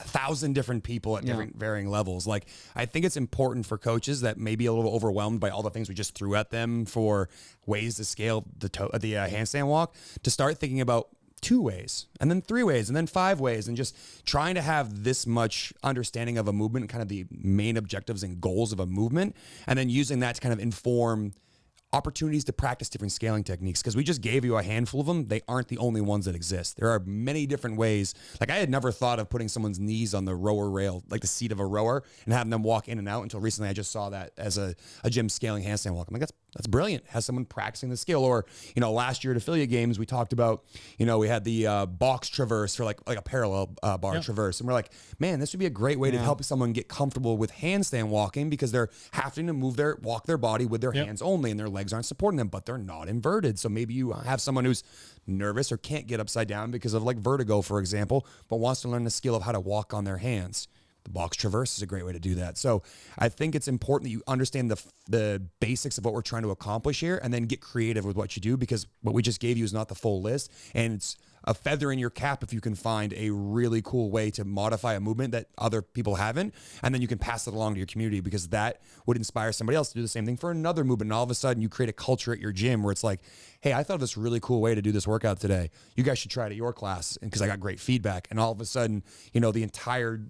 1,000 different people at different varying levels. Like, I think it's important for coaches that may be a little overwhelmed by all the things we just threw at them for ways to scale the handstand walk, to start thinking about 2 ways, and then 3 ways, and then 5 ways, and just trying to have this much understanding of a movement, kind of the main objectives and goals of a movement, and then using that to kind of inform opportunities to practice different scaling techniques, because we just gave you a handful of them. They aren't the only ones that exist. There are many different ways. Like I had never thought of putting someone's knees on the rower rail, like the seat of a rower, and having them walk in and out, until recently I just saw that as a gym scaling handstand walk. I'm like, that's brilliant. Has someone practicing the skill. Or, last year at affiliate games, we talked about, we had the box traverse for like a parallel bar traverse. And we're like, man, this would be a great way to help someone get comfortable with handstand walking, because they're having to walk their body with their hands only, and their legs aren't supporting them, but they're not inverted. So maybe you have someone who's nervous or can't get upside down because of like vertigo, for example, but wants to learn the skill of how to walk on their hands. The box traverse is a great way to do that. So I think it's important that you understand the basics of what we're trying to accomplish here, and then get creative with what you do, because what we just gave you is not the full list. And it's a feather in your cap if you can find a really cool way to modify a movement that other people haven't, and then you can pass it along to your community, because that would inspire somebody else to do the same thing for another movement. And all of a sudden you create a culture at your gym where it's like, hey, I thought of this really cool way to do this workout today. You guys should try it at your class, because I got great feedback. And all of a sudden, the entire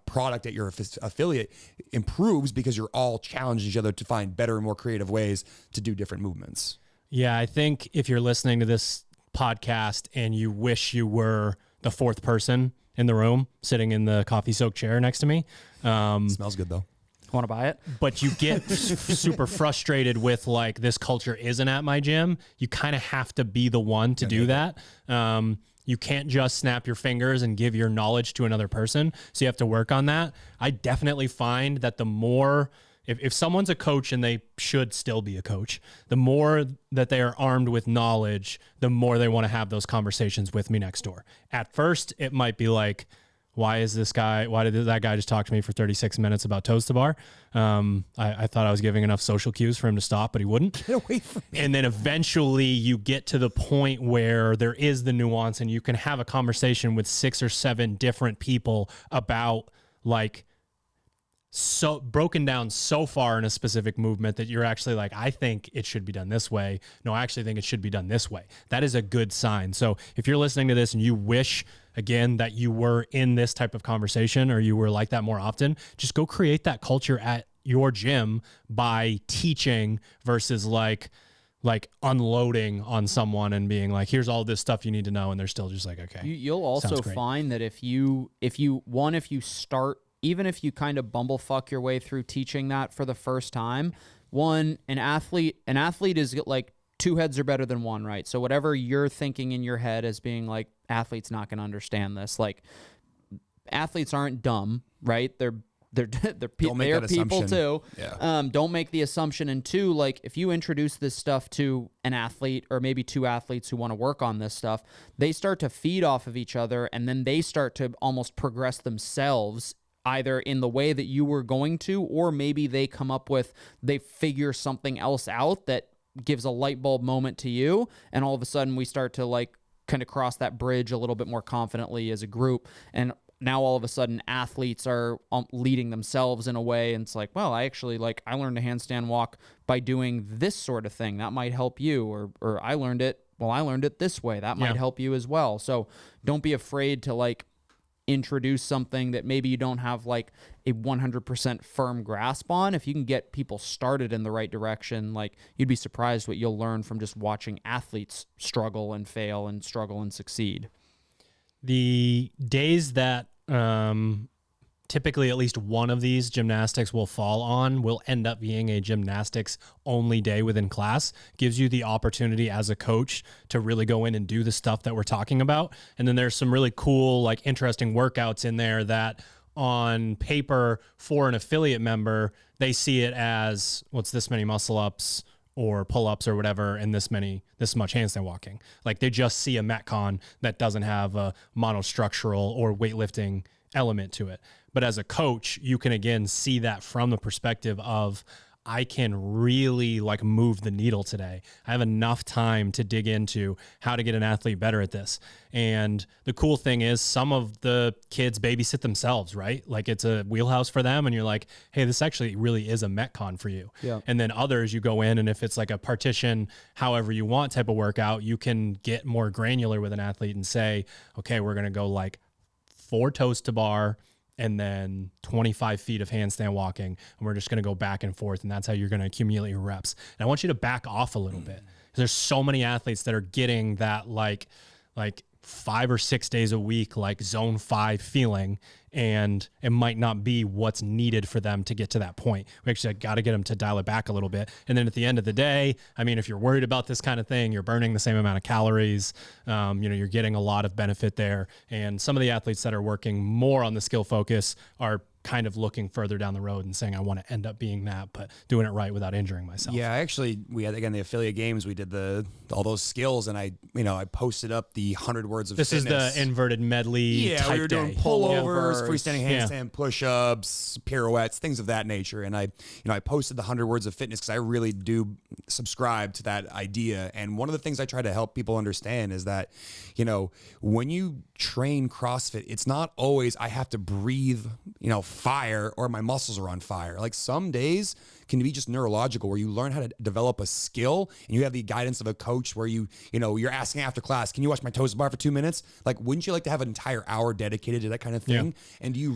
product at your affiliate improves, because you're all challenging each other to find better and more creative ways to do different movements. Yeah, I think if you're listening to this podcast and you wish you were the fourth person in the room sitting in the coffee soaked chair next to me, Smells good though. Want to buy it? But you get super frustrated with like, this culture isn't at my gym. You kind of have to be the one to do that. You can't just snap your fingers and give your knowledge to another person. So you have to work on that. I definitely find that the more, if someone's a coach, and they should still be a coach, the more that they are armed with knowledge, the more they want to have those conversations with me next door. At first, it might be like, why did that guy just talk to me for 36 minutes about toes to bar? I thought I was giving enough social cues for him to stop, but he wouldn't. Get away from me. And then eventually you get to the point where there is the nuance, and you can have a conversation with 6 or 7 different people about like, so broken down so far in a specific movement that you're actually like, I think it should be done this way. No, I actually think it should be done this way. That is a good sign. So if you're listening to this and you wish, again, that you were in this type of conversation, or you were like that more often, just go create that culture at your gym by teaching versus like unloading on someone and being like, here's all this stuff you need to know. And they're still just like, okay. You'll also find that if you start, even if you kind of bumblefuck your way through teaching that for the first time, an athlete is like, 2 heads are better than 1, right? So whatever you're thinking in your head as being like, athlete's not going to understand this. Athletes aren't dumb, right? They're people too. Yeah. Don't make the assumption. And 2, like, if you introduce this stuff to an athlete, or maybe 2 athletes who want to work on this stuff, they start to feed off of each other, and then they start to almost progress themselves, either in the way that you were going to, or maybe they figure something else out that gives a light bulb moment to you. And all of a sudden we start to like kind of cross that bridge a little bit more confidently as a group. And now all of a sudden athletes are leading themselves in a way. And it's like, well, I learned a handstand walk by doing this sort of thing. That might help you. Or I learned it this way. That might help you as well. So don't be afraid to like introduce something that maybe you don't have like a 100% firm grasp on. If you can get people started in the right direction, like, you'd be surprised what you'll learn from just watching athletes struggle and fail and struggle and succeed. The days that typically at least one of these gymnastics will fall on will end up being a gymnastics only day within class. Gives you the opportunity as a coach to really go in and do the stuff that we're talking about. And then there's some really cool, like, interesting workouts in there that on paper for an affiliate member, they see it as, what's this many muscle ups or pull-ups or whatever, and this much handstand walking. Like, they just see a Metcon that doesn't have a monostructural or weightlifting element to it. But as a coach, you can again see that from the perspective of, I can really like move the needle today. I have enough time to dig into how to get an athlete better at this. And the cool thing is some of the kids babysit themselves, right? Like, it's a wheelhouse for them, and you're like, hey, this actually really is a Metcon for you. Yeah. And then others, you go in, and if it's like a partition, however you want type of workout, you can get more granular with an athlete and say, okay, we're going to go like 4 toes to bar, and then 25 feet of handstand walking. And we're just going to go back and forth. And that's how you're going to accumulate your reps. And I want you to back off a little bit. There's so many athletes that are getting that like 5 or 6 days a week, like zone 5 feeling, and it might not be what's needed for them to get to that point. We actually got to get them to dial it back a little bit. And then at the end of the day, I mean, if you're worried about this kind of thing, you're burning the same amount of calories. You're getting a lot of benefit there. And some of the athletes that are working more on the skill focus are kind of looking further down the road and saying, I want to end up being that, but doing it right without injuring myself. Yeah, actually, we had, again, the affiliate games, we did all those skills, and I posted up the 100 words of this fitness. Is the inverted medley type we were doing day. pullovers, freestanding handstand, push-ups, pirouettes, things of that nature. And I posted the 100 words of fitness because I really do subscribe to that idea. And one of the things I try to help people understand is that, when you train CrossFit, it's not always I have to breathe, fire or my muscles are on fire. Like some days can be just neurological, where you learn how to develop a skill and you have the guidance of a coach where you're asking after class, can you watch my toes bar for 2 minutes? Like, wouldn't you like to have an entire hour dedicated to that kind of thing? Yeah. And do you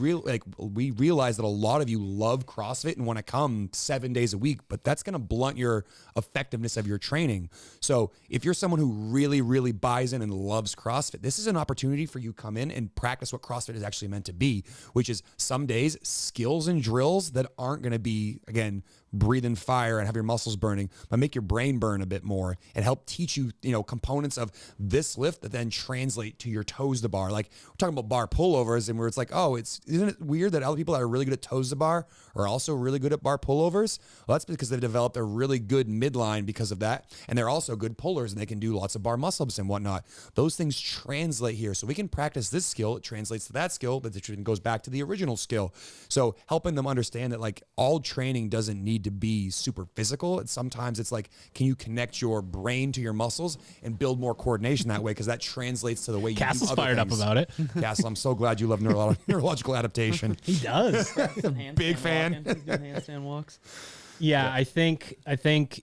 we realize that a lot of you love CrossFit and want to come 7 days a week, but that's going to blunt your effectiveness of your training. So if you're someone who really, really buys in and loves CrossFit, this is an opportunity for you to come in and practice what CrossFit is actually meant to be, which is some days skills and drills that aren't going to be, again, breathing fire and have your muscles burning, but make your brain burn a bit more and help teach you, components of this lift that then translate to your toes to bar. Like we're talking about bar pullovers, and where it's like, isn't it weird that other people that are really good at toes to bar are also really good at bar pullovers? Well, that's because they've developed a really good midline because of that. And they're also good pullers and they can do lots of bar muscle ups and whatnot. Those things translate here. So we can practice this skill. It translates to that skill, but it goes back to the original skill. So helping them understand that like all training doesn't need to be super physical. And sometimes it's like, can you connect your brain to your muscles and build more coordination that way? Because that translates to the way you Cass do is other fired things. up about it. Castle, I'm so glad you love neurological adaptation. He does. Big fan. He's doing handstand walks. Yeah, I think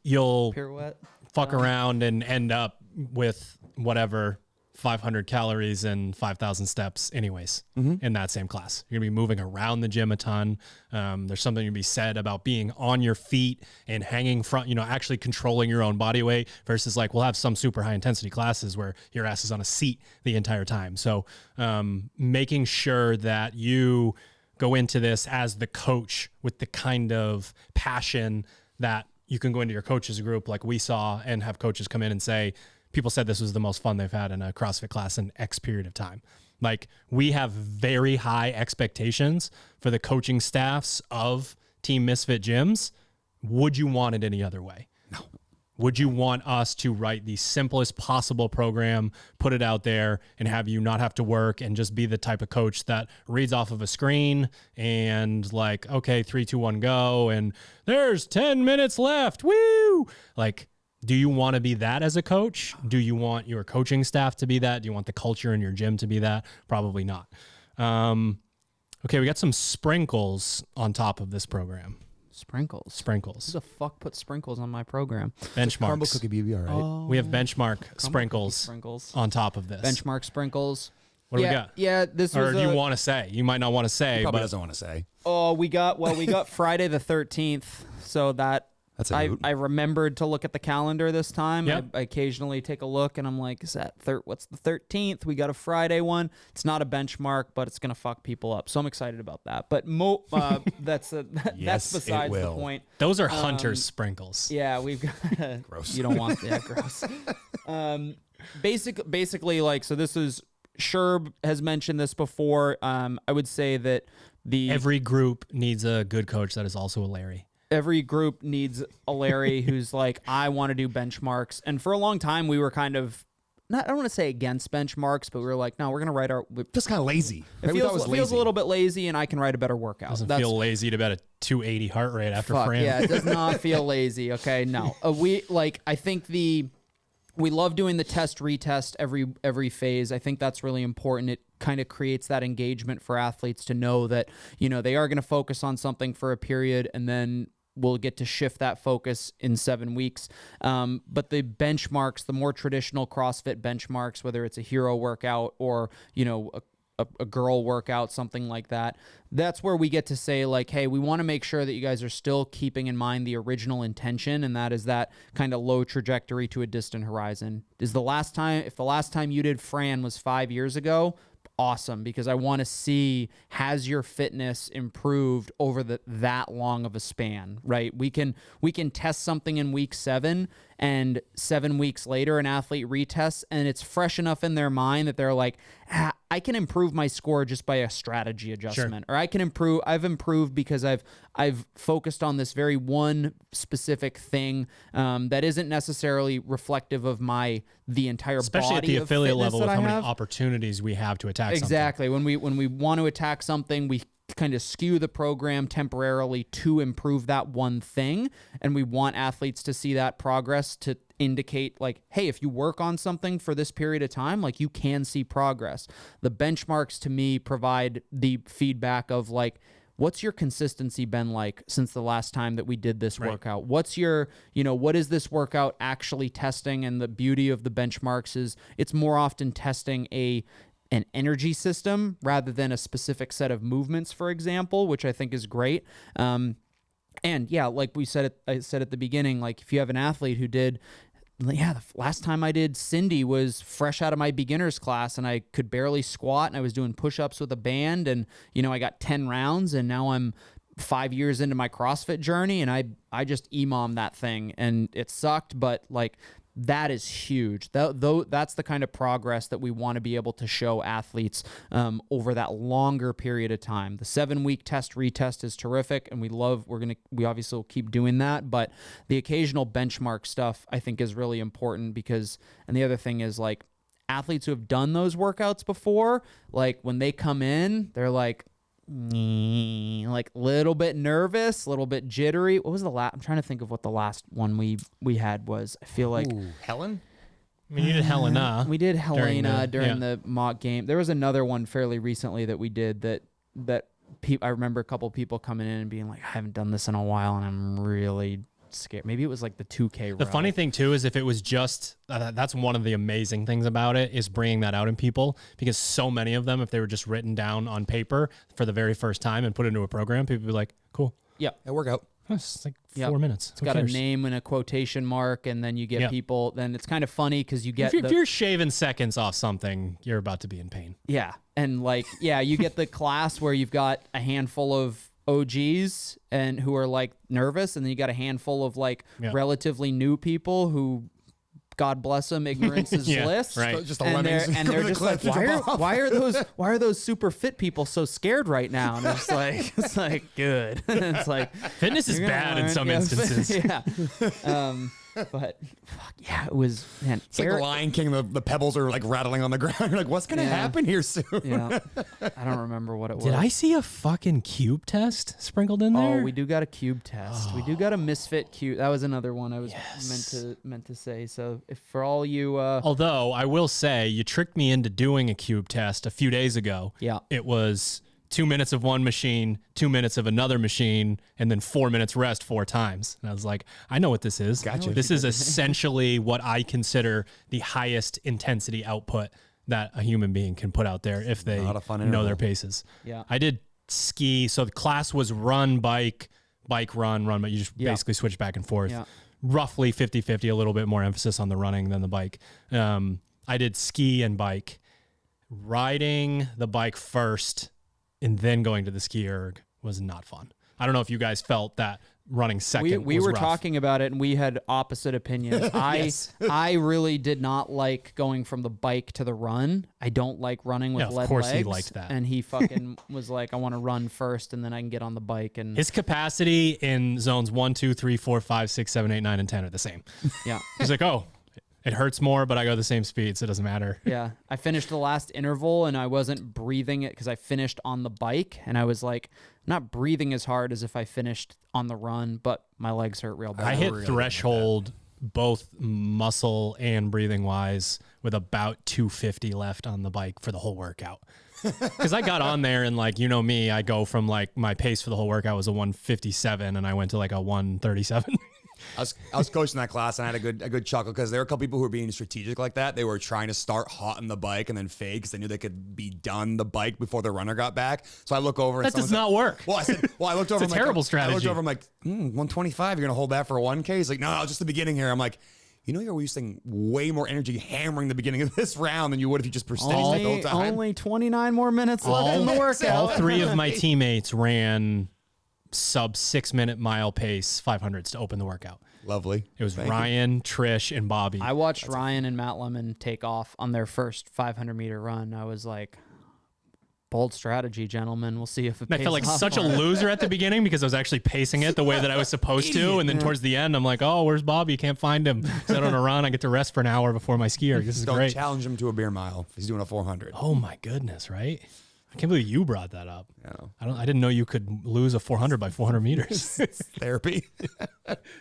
you'll Pirouette. fuck around and end up with whatever 500 calories and 5,000 steps anyways in that same class. You're gonna be moving around the gym a ton. There's something to be said about being on your feet and hanging front, actually controlling your own body weight versus like we'll have some super high intensity classes where your ass is on a seat the entire time. So making sure that you go into this as the coach with the kind of passion that you can go into your coaches group like we saw and have coaches come in and say, people said this was the most fun they've had in a CrossFit class in X period of time. Like we have very high expectations for the coaching staffs of Team Misfit gyms. Would you want it any other way? No. Would you want us to write the simplest possible program, put it out there, and have you not have to work and just be the type of coach that reads off of a screen and like, okay, 3, 2, 1, go, and there's 10 minutes left. Woo! Like, do you want to be that as a coach? Do you want your coaching staff to be that? Do you want the culture in your gym to be that? Probably not. Okay, we got some sprinkles on top of this program. Sprinkles. Sprinkles. Who the fuck put sprinkles on my program? Crumble Benchmarks. cookie be all right. Oh, We have benchmark cookie sprinkles sprinkles on top of this. Benchmark sprinkles. What do yeah, we got? Yeah, this Or was. do you want to say? You might not want to say, Probably but doesn't want to say. Oh, we got Friday the 13th. So That's a hoot. I remembered to look at the calendar this time. Yep. I occasionally take a look and I'm like, is that what's the 13th? We got a Friday one. It's not a benchmark, but it's going to fuck people up. So I'm excited about that. But that's Yes, besides it the will. point. those are hunter's sprinkles. Yeah, we've got Gross. You don't want that gross. Basically like, so this is Sherb has mentioned this before. I would say that Every group needs a good coach that is also a Larry. every group needs a Larry who's like, I want to do benchmarks. And for a long time, we were kind of, I don't want to say against benchmarks, but we were like, no, we're going to write our... Just kind of lazy. It feels a little bit lazy, and I can write a better workout. Doesn't feel lazy to about a 280 heart rate after Fuck, Fran. yeah, it does not feel lazy, okay? No. I think we love doing the test retest every phase. I think that's really important. It kind of creates that engagement for athletes to know that, they are going to focus on something for a period, and then we'll get to shift that focus in 7 weeks. But the benchmarks, the more traditional CrossFit benchmarks, whether it's a hero workout or, a girl workout, something like that. That's where we get to say like, hey, we want to make sure that you guys are still keeping in mind the original intention, and that is that kind of low trajectory to a distant horizon. If the last time you did Fran was 5 years ago, awesome, because I want to see, has your fitness improved over that long of a span, right? We can test something in week 7, and 7 weeks later an athlete retests and it's fresh enough in their mind that they're like, I can improve my score just by a strategy adjustment, or I've improved because I've focused on this very one specific thing that isn't necessarily reflective of the entire especially body at the of affiliate fitness level that with I how many have. opportunities we have to attack Exactly. When we want to attack something, we kind of skew the program temporarily to improve that one thing, and we want athletes to see that progress to indicate like, hey, if you work on something for this period of time, like you can see progress. The benchmarks to me provide the feedback of like, what's your consistency been like since the last time that we did this workout? What's your, what is this workout actually testing? And the beauty of the benchmarks is it's more often testing an energy system rather than a specific set of movements, for example, which I think is great. And yeah, like I said at the beginning, like if you have an athlete who did, the last time I did Cindy was fresh out of my beginner's class and I could barely squat and I was doing push-ups with a band and, I got 10 rounds and now I'm 5 years into my CrossFit journey and I just EMOM that thing and it sucked, but like that is huge. That's the kind of progress that we want to be able to show athletes over that longer period of time. The 7-week test retest is terrific, and we obviously will keep doing that. But the occasional benchmark stuff I think is really important because, and the other thing is like athletes who have done those workouts before, like when they come in, they're like little bit nervous, little bit jittery. What was the last? I'm trying to think of what the last one we had was. I feel like Helen. I mean, you did Helena. We did Helena during the the mock game. There was another one fairly recently that we did that I remember a couple people coming in and being like, I haven't done this in a while and I'm really scared. Maybe it was like the 2K The funny thing too is if it was just that's one of the amazing things about it is bringing that out in people, because so many of them, if they were just written down on paper for the very first time and put into a program, people would be like, cool. Yeah. That workout. It's like 4 minutes. It's got a name and a quotation mark, and then you get people. Then it's kind of funny because you get if you're shaving seconds off something, you're about to be in pain. Yeah, and you get the class where you've got a handful of OGs and who are like nervous, and then you got a handful of relatively new people who, God bless them, ignorance is bliss. Right. Just the and lemmings. they're just like, why are those super fit people so scared right now? And it's like good. It's like fitness is bad in some instances. Yeah. But fuck yeah, it was, man. It's like the Lion King. The pebbles are like rattling on the ground. You're like, what's gonna happen here soon? Yeah. I don't remember what it was. Did I see a fucking cube test sprinkled in there? Oh, we do got a cube test. We do got a Misfit cube. That was another one I was meant to say. So if for all you, although I will say you tricked me into doing a cube test a few days ago. Yeah. It was 2 minutes of one machine, 2 minutes of another machine, and then 4 minutes rest 4 times. And I was like, I know what this is. Gotcha. This is essentially what I consider the highest intensity output that a human being can put out there if they know their paces. Yeah. I did ski. So the class was run, bike, run, but you just basically switch back and forth. Yeah. Roughly 50-50, a little bit more emphasis on the running than the bike. I did ski and bike. Riding the bike first and then going to the ski erg was not fun. I don't know if you guys felt that running second we was were rough. talking about it and we had opposite opinions. I really did not like going from the bike to the run. I don't like running with lead legs. Of course he liked that. And he fucking was like, I want to run first and then I can get on the bike. And his capacity in zones 1, 2, 3, 4, 5, 6, 7, 8, 9, and 10 are the same. Yeah. He's like, oh, it hurts more, but I go the same speed, so it doesn't matter. Yeah. I finished the last interval and I wasn't breathing it because I finished on the bike and I was like, not breathing as hard as if I finished on the run, but my legs hurt real bad. I hit threshold both muscle and breathing wise with about 250 left on the bike for the whole workout. Because I got on there and me, I go from my pace for the whole workout was a 157 and I went to a 137. I was coaching that class, and I had a good chuckle because there were a couple people who were being strategic like that. They were trying to start hot on the bike and then fade because they knew they could be done the bike before the runner got back. So I look over. That does not work. Well, I looked over. It's a terrible strategy. I looked over. I'm like, 125. You're gonna hold that for a 1K? He's like, no, just the beginning here. I'm like, you're wasting way more energy hammering the beginning of this round than you would if you just persisted the whole time. Only 29 more minutes left in the workout. All three of my teammates ran sub 6 minute mile pace 500s to open the workout. Lovely. It was Ryan, Trish, and Bobby. I watched Ryan and Matt Lemon take off on their first 500-meter run. I was like, bold strategy, gentlemen. We'll see if it pays I felt like off. such a loser at the beginning because I was actually pacing it the way that I was supposed to. And then towards the end, I'm like, oh, where's Bobby? Can't find him. He's out on a run. I get to rest for an hour before my skier. This is Don't great. challenge him to a beer mile if he's doing a 400. Oh, my goodness, right? I can't believe you brought that up. Yeah. I didn't know you could lose a 400 by 400 meters. Therapy.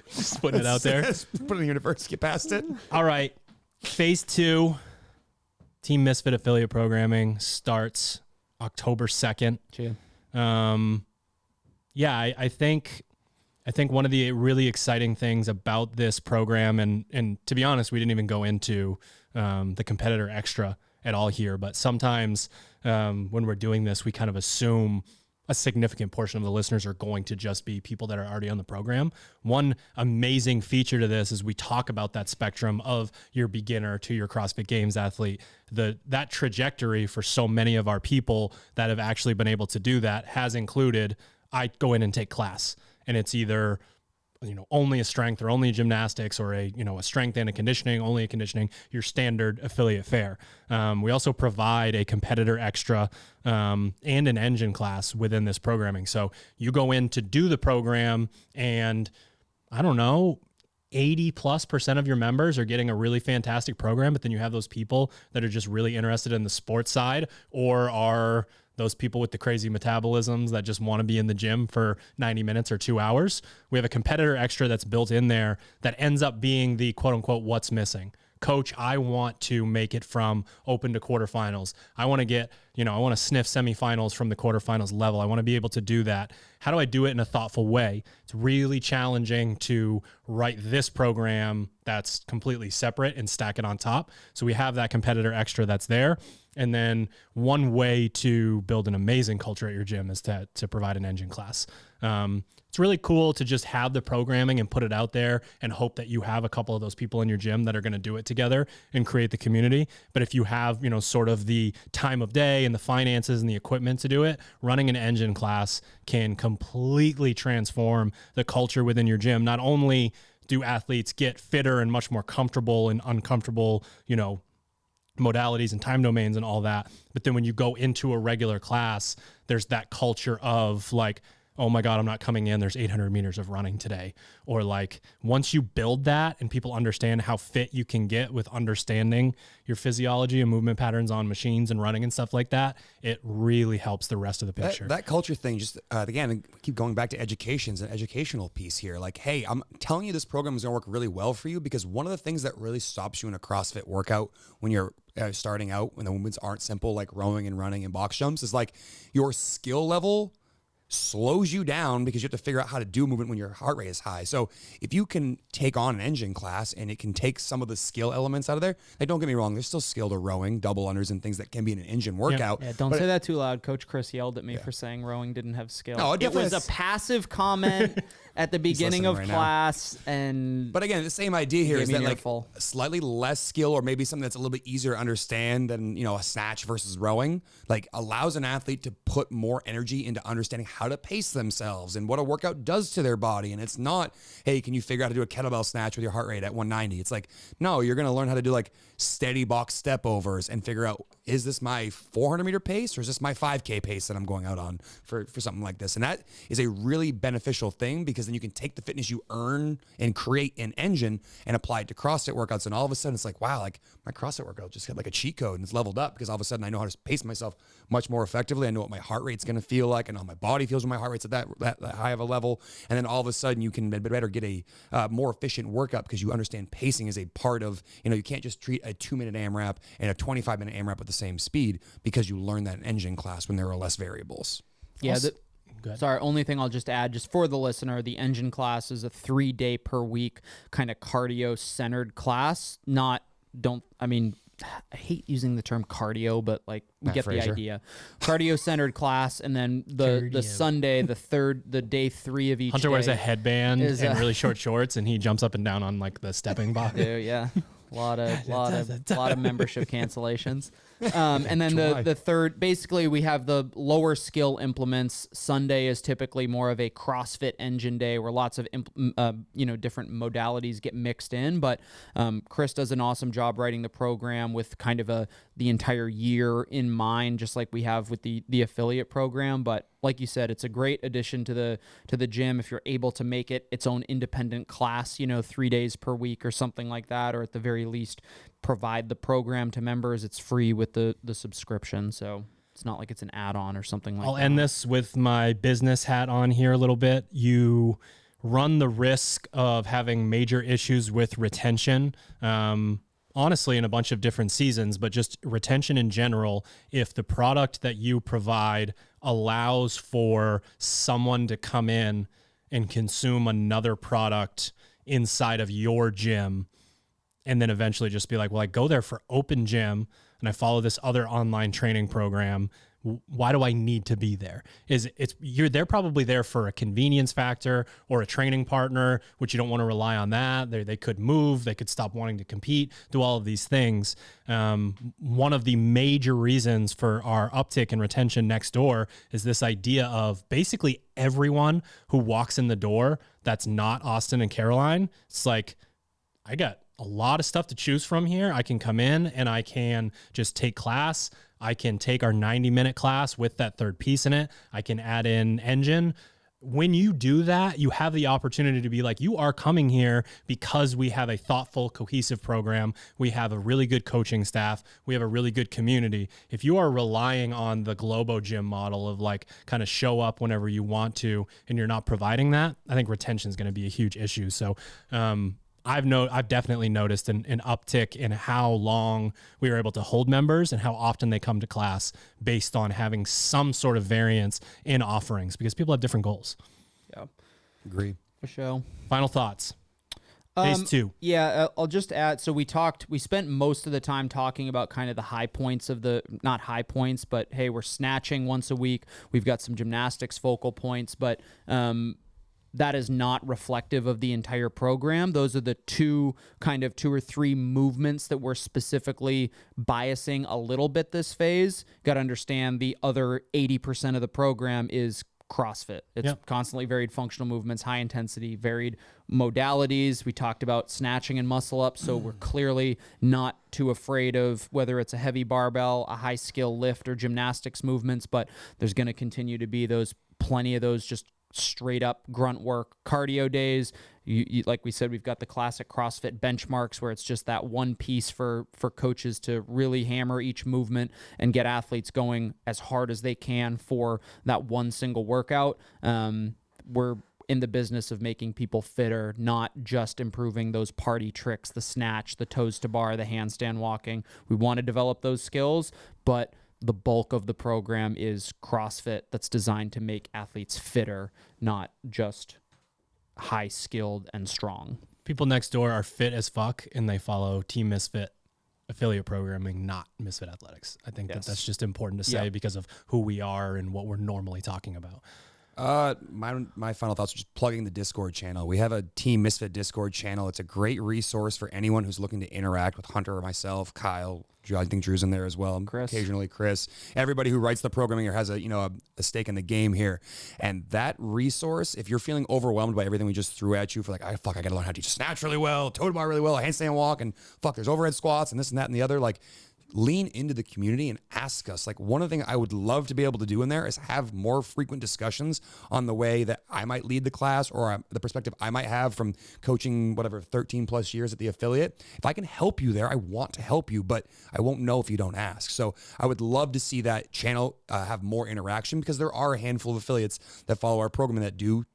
Just putting it out there. Put it in the universe, get past it. All right. Phase 2, Team Misfit affiliate programming starts October 2nd. I think one of the really exciting things about this program, and to be honest, we didn't even go into the competitor extra at all here, but sometimes when we're doing this, we kind of assume a significant portion of the listeners are going to just be people that are already on the program. One amazing feature to this is we talk about that spectrum of your beginner to your CrossFit Games athlete. That trajectory for so many of our people that have actually been able to do that has included, I go in and take class, and it's either only a strength or only gymnastics, or a strength and a conditioning, only a conditioning, your standard affiliate fare. We also provide a competitor extra and an engine class within this programming. So you go in to do the program, and 80+% of your members are getting a really fantastic program, but then you have those people that are just really interested in the sports side, or are those people with the crazy metabolisms that just want to be in the gym for 90 minutes or 2 hours. We have a competitor extra that's built in there that ends up being the quote unquote what's missing. Coach, I want to make it from open to quarterfinals. I want to get, I want to sniff semifinals from the quarterfinals level. I want to be able to do that. How do I do it in a thoughtful way? It's really challenging to write this program that's completely separate and stack it on top. So we have that competitor extra that's there. And then one way to build an amazing culture at your gym is to provide an engine class. It's really cool to just have the programming and put it out there and hope that you have a couple of those people in your gym that are going to do it together and create the community. But if you have, sort of the time of day and the finances and the equipment to do it, running an engine class can completely transform the culture within your gym. Not only do athletes get fitter and much more comfortable and uncomfortable, modalities and time domains and all that, but then when you go into a regular class, there's that culture of like, oh my God, I'm not coming in, there's 800 meters of running today. Or like, once you build that and people understand how fit you can get with understanding your physiology and movement patterns on machines and running and stuff like that, it really helps the rest of the picture. That culture thing, just again, keep going back to education's an educational piece here. Like, hey, I'm telling you this program is going to work really well for you, because one of the things that really stops you in a CrossFit workout when you're starting out, when the movements aren't simple, like rowing and running and box jumps, is like your skill level slows you down because you have to figure out how to do movement when your heart rate is high. So if you can take on an engine class and it can take some of the skill elements out of there, like, don't get me wrong, there's still skill to rowing, double unders, and things that can be in an engine workout. Yeah, don't say that too loud. Coach Chris yelled at me for saying rowing didn't have skill. No, it was a passive comment at the beginning of class. But again, the same idea here is that like earful. Slightly less skill, or maybe something that's a little bit easier to understand than, a snatch versus rowing, like allows an athlete to put more energy into understanding how to pace themselves and what a workout does to their body. And it's not, hey, can you figure out how to do a kettlebell snatch with your heart rate at 190? It's like, no, you're going to learn how to do like steady box step overs and figure out, is this my 400 meter pace or is this my 5K pace that I'm going out on for something like this? And that is a really beneficial thing, because then you can take the fitness you earn and create an engine and apply it to CrossFit workouts. And all of a sudden it's like, wow, like my CrossFit workout just got like a cheat code and it's leveled up, because all of a sudden I know how to pace myself much more effectively. I know what my heart rate's going to feel like. I know how my body feels when my heart rate's at that high of a level. And then all of a sudden you can better get a more efficient workout, because you understand pacing is a part of, you can't just treat a 2-minute AMRAP and a 25-minute AMRAP at the same speed, because you learn that in engine class when there are less variables. Yeah. Good. Sorry, only thing I'll just add, just for the listener, the engine class is a 3-day per week kind of cardio centered class. I hate using the term cardio, but like we get the idea. Cardio centered class, and then the Sunday, the day 3 of each Hunter day wears a headband and really short shorts, and he jumps up and down on like the stepping box. Yeah. A lot of membership cancellations. And then the third, basically we have the lower skill implements. Sunday is typically more of a CrossFit engine day where lots of different modalities get mixed in. But Chris does an awesome job writing the program with kind of the entire year in mind, just like we have with the affiliate program. But like you said, it's a great addition to the gym if you're able to make it its own independent class, 3 days per week or something like that, or at the very least provide the program to members. It's free with the subscription, so it's not like it's an add-on or something like that. I'll end this with my business hat on here a little bit. You run the risk of having major issues with retention. Honestly, in a bunch of different seasons, but just retention in general, if the product that you provide allows for someone to come in and consume another product inside of your gym, and then eventually just be like, well, I go there for open gym and I follow this other online training program. Why do I need to be there? They're probably there for a convenience factor or a training partner, which you don't want to rely on that. They could move, they could stop wanting to compete, do all of these things. One of the major reasons for our uptick in retention next door is this idea of basically everyone who walks in the door that's not Austin and Caroline. It's like, I got a lot of stuff to choose from here. I can come in and I can just take class. I can take our 90-minute class with that third piece in it. I can add in engine. When you do that, you have the opportunity to be like, you are coming here because we have a thoughtful, cohesive program. We have a really good coaching staff. We have a really good community. If you are relying on the Globo gym model of like kind of show up whenever you want to, and you're not providing that, I think retention is going to be a huge issue. So, I've definitely noticed an uptick in how long we were able to hold members and how often they come to class based on having some sort of variance in offerings because people have different goals. Yeah. Agree. For sure. Final thoughts. Phase 2. Yeah, I'll just add. So we spent most of the time talking about kind of the high points of not high points, but hey, we're snatching once a week. We've got some gymnastics focal points, but that is not reflective of the entire program. Those are the two or three movements that we're specifically biasing a little bit this phase. Got to understand the other 80% of the program is CrossFit. It's constantly varied functional movements, high intensity, varied modalities. We talked about snatching and muscle up, so we're clearly not too afraid of whether it's a heavy barbell, a high skill lift, or gymnastics movements, but there's going to continue to be plenty of those just straight up grunt work cardio days. You like we said, we've got the classic CrossFit benchmarks where it's just that one piece for coaches to really hammer each movement and get athletes going as hard as they can for that one single workout. We're in the business of making people fitter, not just improving those party tricks, the snatch, the toes to bar, the handstand walking. We want to develop those skills, but the bulk of the program is CrossFit that's designed to make athletes fitter, not just high skilled and strong. People next door are fit as fuck and they follow Team Misfit affiliate programming, not Misfit Athletics. I think that's just important to say because of who we are and what we're normally talking about. My final thoughts are just plugging the Discord channel. We have a Team Misfit Discord channel. It's a great resource for anyone who's looking to interact with Hunter or myself, Kyle. I think Drew's in there as well. Chris. Occasionally Chris. Everybody who writes the programming or has a stake in the game here. And that resource, if you're feeling overwhelmed by everything we just threw at you for like, I got to learn how to snatch really well, toe to bar really well, handstand walk, and there's overhead squats and this and that and the other, like, lean into the community and ask us. Like, one of the things I would love to be able to do in there is have more frequent discussions on the way that I might lead the class or the perspective I might have from coaching 13 plus years at the affiliate. If I can help you there, I want to help you, but I won't know if you don't ask. So I would love to see that channel have more interaction because there are a handful of affiliates that follow our program that do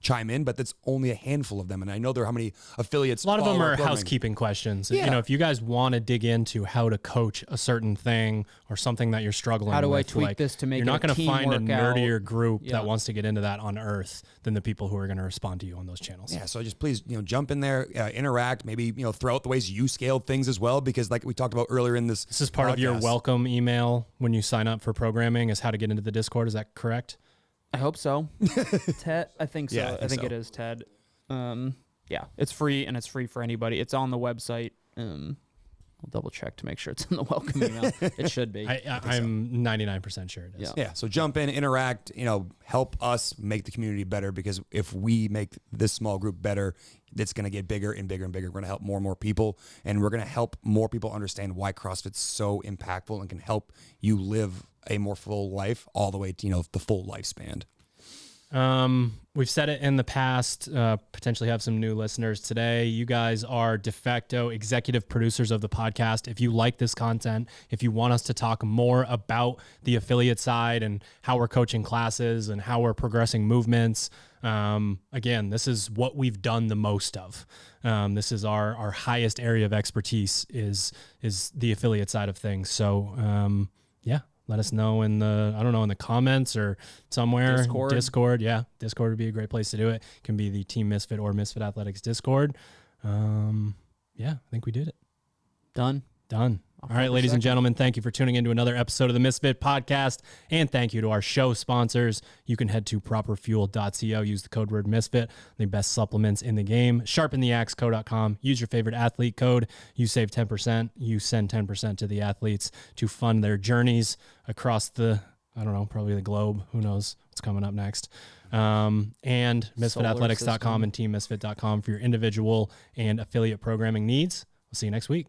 chime in, but that's only a handful of them. And I know there are how many affiliates. A lot of them follow our are programming. housekeeping questions. Yeah. You know, if you guys want to dig into how to coach a certain thing or something that you're struggling How do with, I tweak like, this to make you're it not a going to team find a workout? nerdier group Yeah. that wants to get into that on earth than the people who are going to respond to you on those channels. Yeah, so just please, jump in there, interact, maybe, throw out the ways you scaled things as well, because like we talked about earlier in this This is part of your podcast. welcome email when you sign up for programming is how to get into the Discord. Is that correct? I hope so. Ted, I think so. Yeah, I think so. It is Ted. Yeah, it's free and it's free for anybody. It's on the website. I'll double check to make sure it's in the welcome email. It should be. I'm 99% sure it is. Yeah. Yeah, so jump in, interact, help us make the community better, because if we make this small group better, it's going to get bigger and bigger and bigger. We're going to help more and more people, and we're going to help more people understand why CrossFit's so impactful and can help you live a more full life all the way to, the full lifespan. We've said it in the past, potentially have some new listeners today. You guys are de facto executive producers of the podcast. If you like this content, if you want us to talk more about the affiliate side and how we're coaching classes and how we're progressing movements, again, this is what we've done the most of. This is our highest area of expertise is the affiliate side of things. So, yeah. Let us know in the comments or somewhere. Discord. Yeah. Discord would be a great place to do it. It can be the Team Misfit or Misfit Athletics Discord. Yeah, I think we did it. Done. All right, ladies and gentlemen, thank you for tuning into another episode of the Misfit Podcast. And thank you to our show sponsors. You can head to properfuel.co, use the code word Misfit, the best supplements in the game. Sharpentheaxeco.com. Use your favorite athlete code. You save 10%. You send 10% to the athletes to fund their journeys across probably the globe. Who knows what's coming up next. And misfitathletics.com and teammisfit.com for your individual and affiliate programming needs. We'll see you next week.